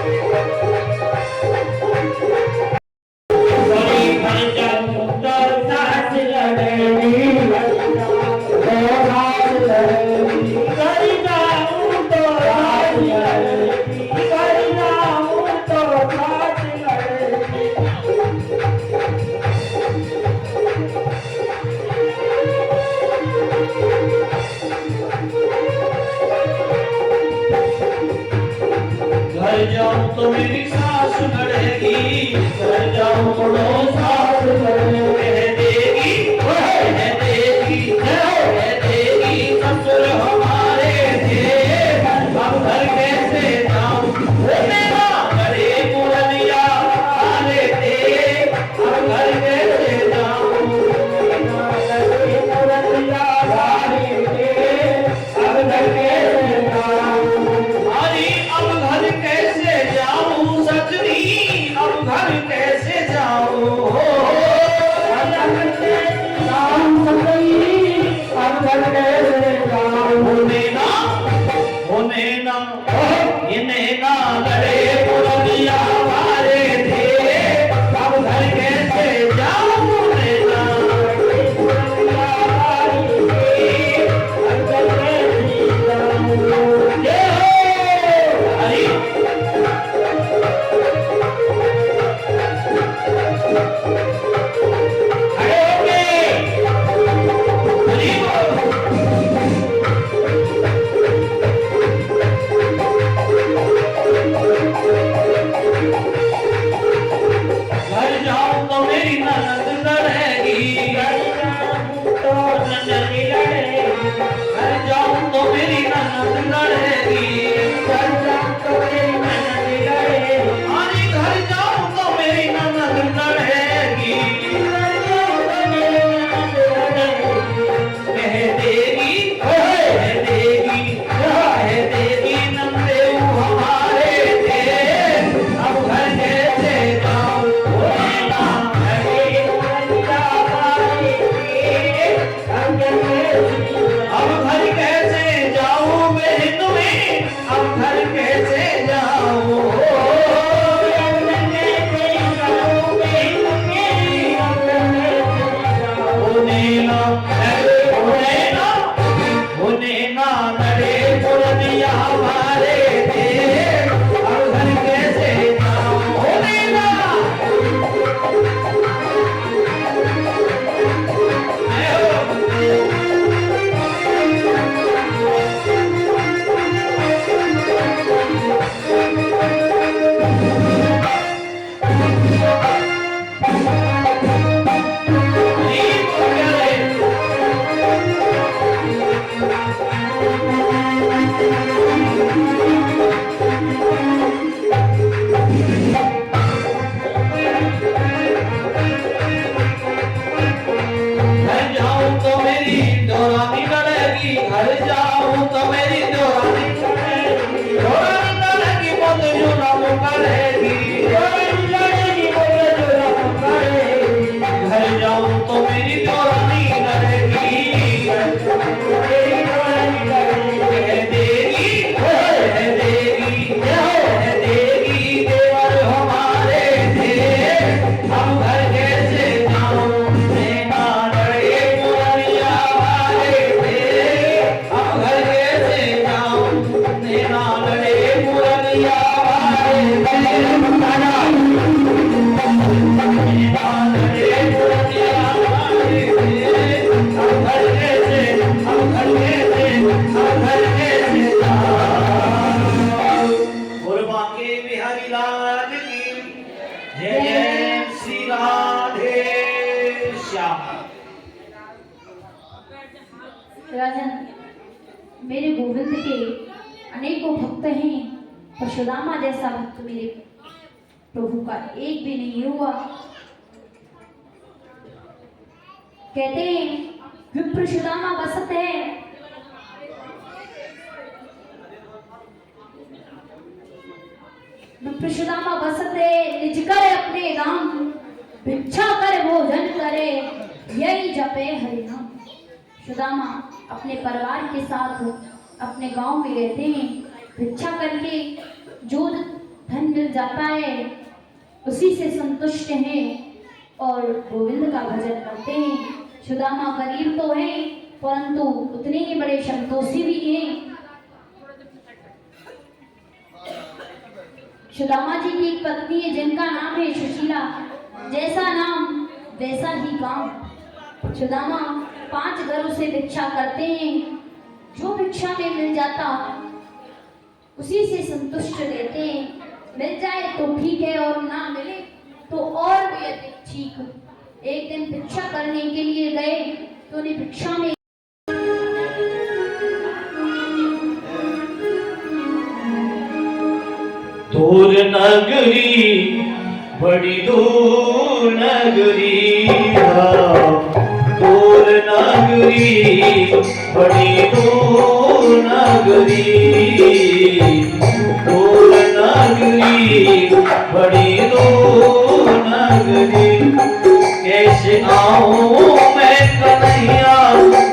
Speaker 1: Thank you. जय जय श्री राधे श्याम।
Speaker 2: राजन, मेरे गोविंद के अनेकों भक्त हैं, पर सुदामा जैसा भक्त मेरे प्रभु का एक भी नहीं हुआ। कहते हैं विप्र सुदामा बसत है, विप्र सुदामा बसत है, निज कर अपने गांव, भिक्षा कर भोजन करे, यही जपे हरि नाम। सुदामा अपने परिवार के साथ अपने गांव में रहते हैं, भिक्षा करके जो धन मिल जाता है उसी से संतुष्ट हैं और गोविंद का भजन करते हैं। सुदामा गरीब तो हैं परंतु उतने ही बड़े संतोषी भी हैं। सुदामा जी की एक पत्नी है जिनका नाम है सुशीला, जैसा नाम वैसा ही काम। सुदामा 5 घरों से भिक्षा करते हैं, जो भिक्षा में मिल जाता उसी से संतुष्ट रहते हैं। मिल जाए तो ठीक है और ना मिले तो और भी अधिक ठीक। एक दिन भिक्षा करने के लिए गए तो उन्हें भिक्षा में
Speaker 1: दूर नगरी बड़ी दूर नगरी, दूर नगरी बड़ी दूर नगरी, दूर नगरी बड़ी दूर नगरी। कैसे आऊं मैं कन्हैया,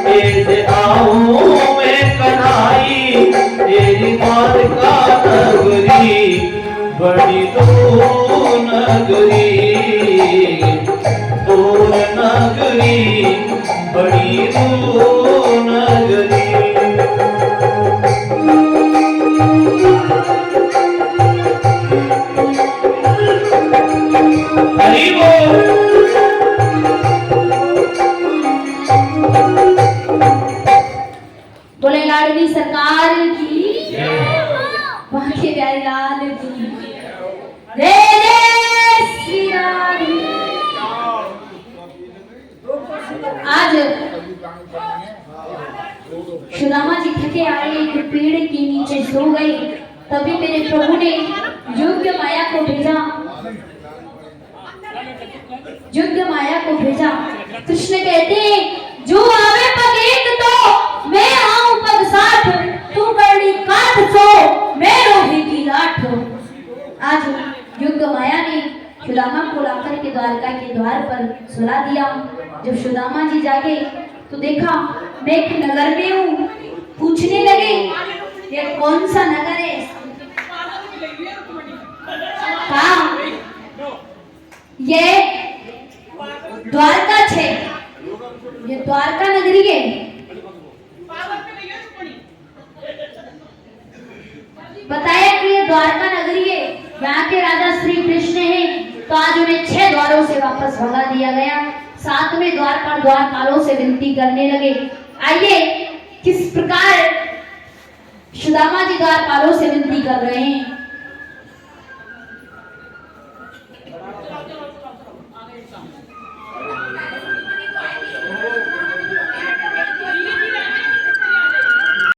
Speaker 1: कैसे आऊं मैं कन्हाई, तेरी द्वारका नगरी बड़ी दूर नगरी, दूर नगरी बड़ी दूर नगरी। हरि बोल।
Speaker 2: बोले लाडली सरकार की, वहाँ के प्यारे लाल की जय जय श्री राधे। आज सुदामा जी थके आए एक पेड़ के नीचे सो गए, तभी मेरे प्रभु ने योग्य माया को भेजा, योग्य माया को भेजा। कृष्ण कहते हैं जो आवे पग एक तो मैं आऊं पग 60, तू करनी काठ सो मैं रोही की लाठ। आज युद्ध माया ने सुदामा को लाकर के द्वारका के द्वार पर सुला दिया। जब सुदामा जी जागे तो देखा मैं एक नगर में हूँ। पूछने लगे ये कौन सा नगर है? कहा ये द्वारका छे, ये द्वारका नगरी है। बताया कि ये द्वारका नगरी है, यहाँ के राजा श्री कृष्ण हैं। तो आज उन्हें 6 द्वारों से वापस भगा दिया गया। 7वें द्वार पर द्वारपालों से विनती करने लगे। आइए किस प्रकार सुदामा जी द्वारपालों से विनती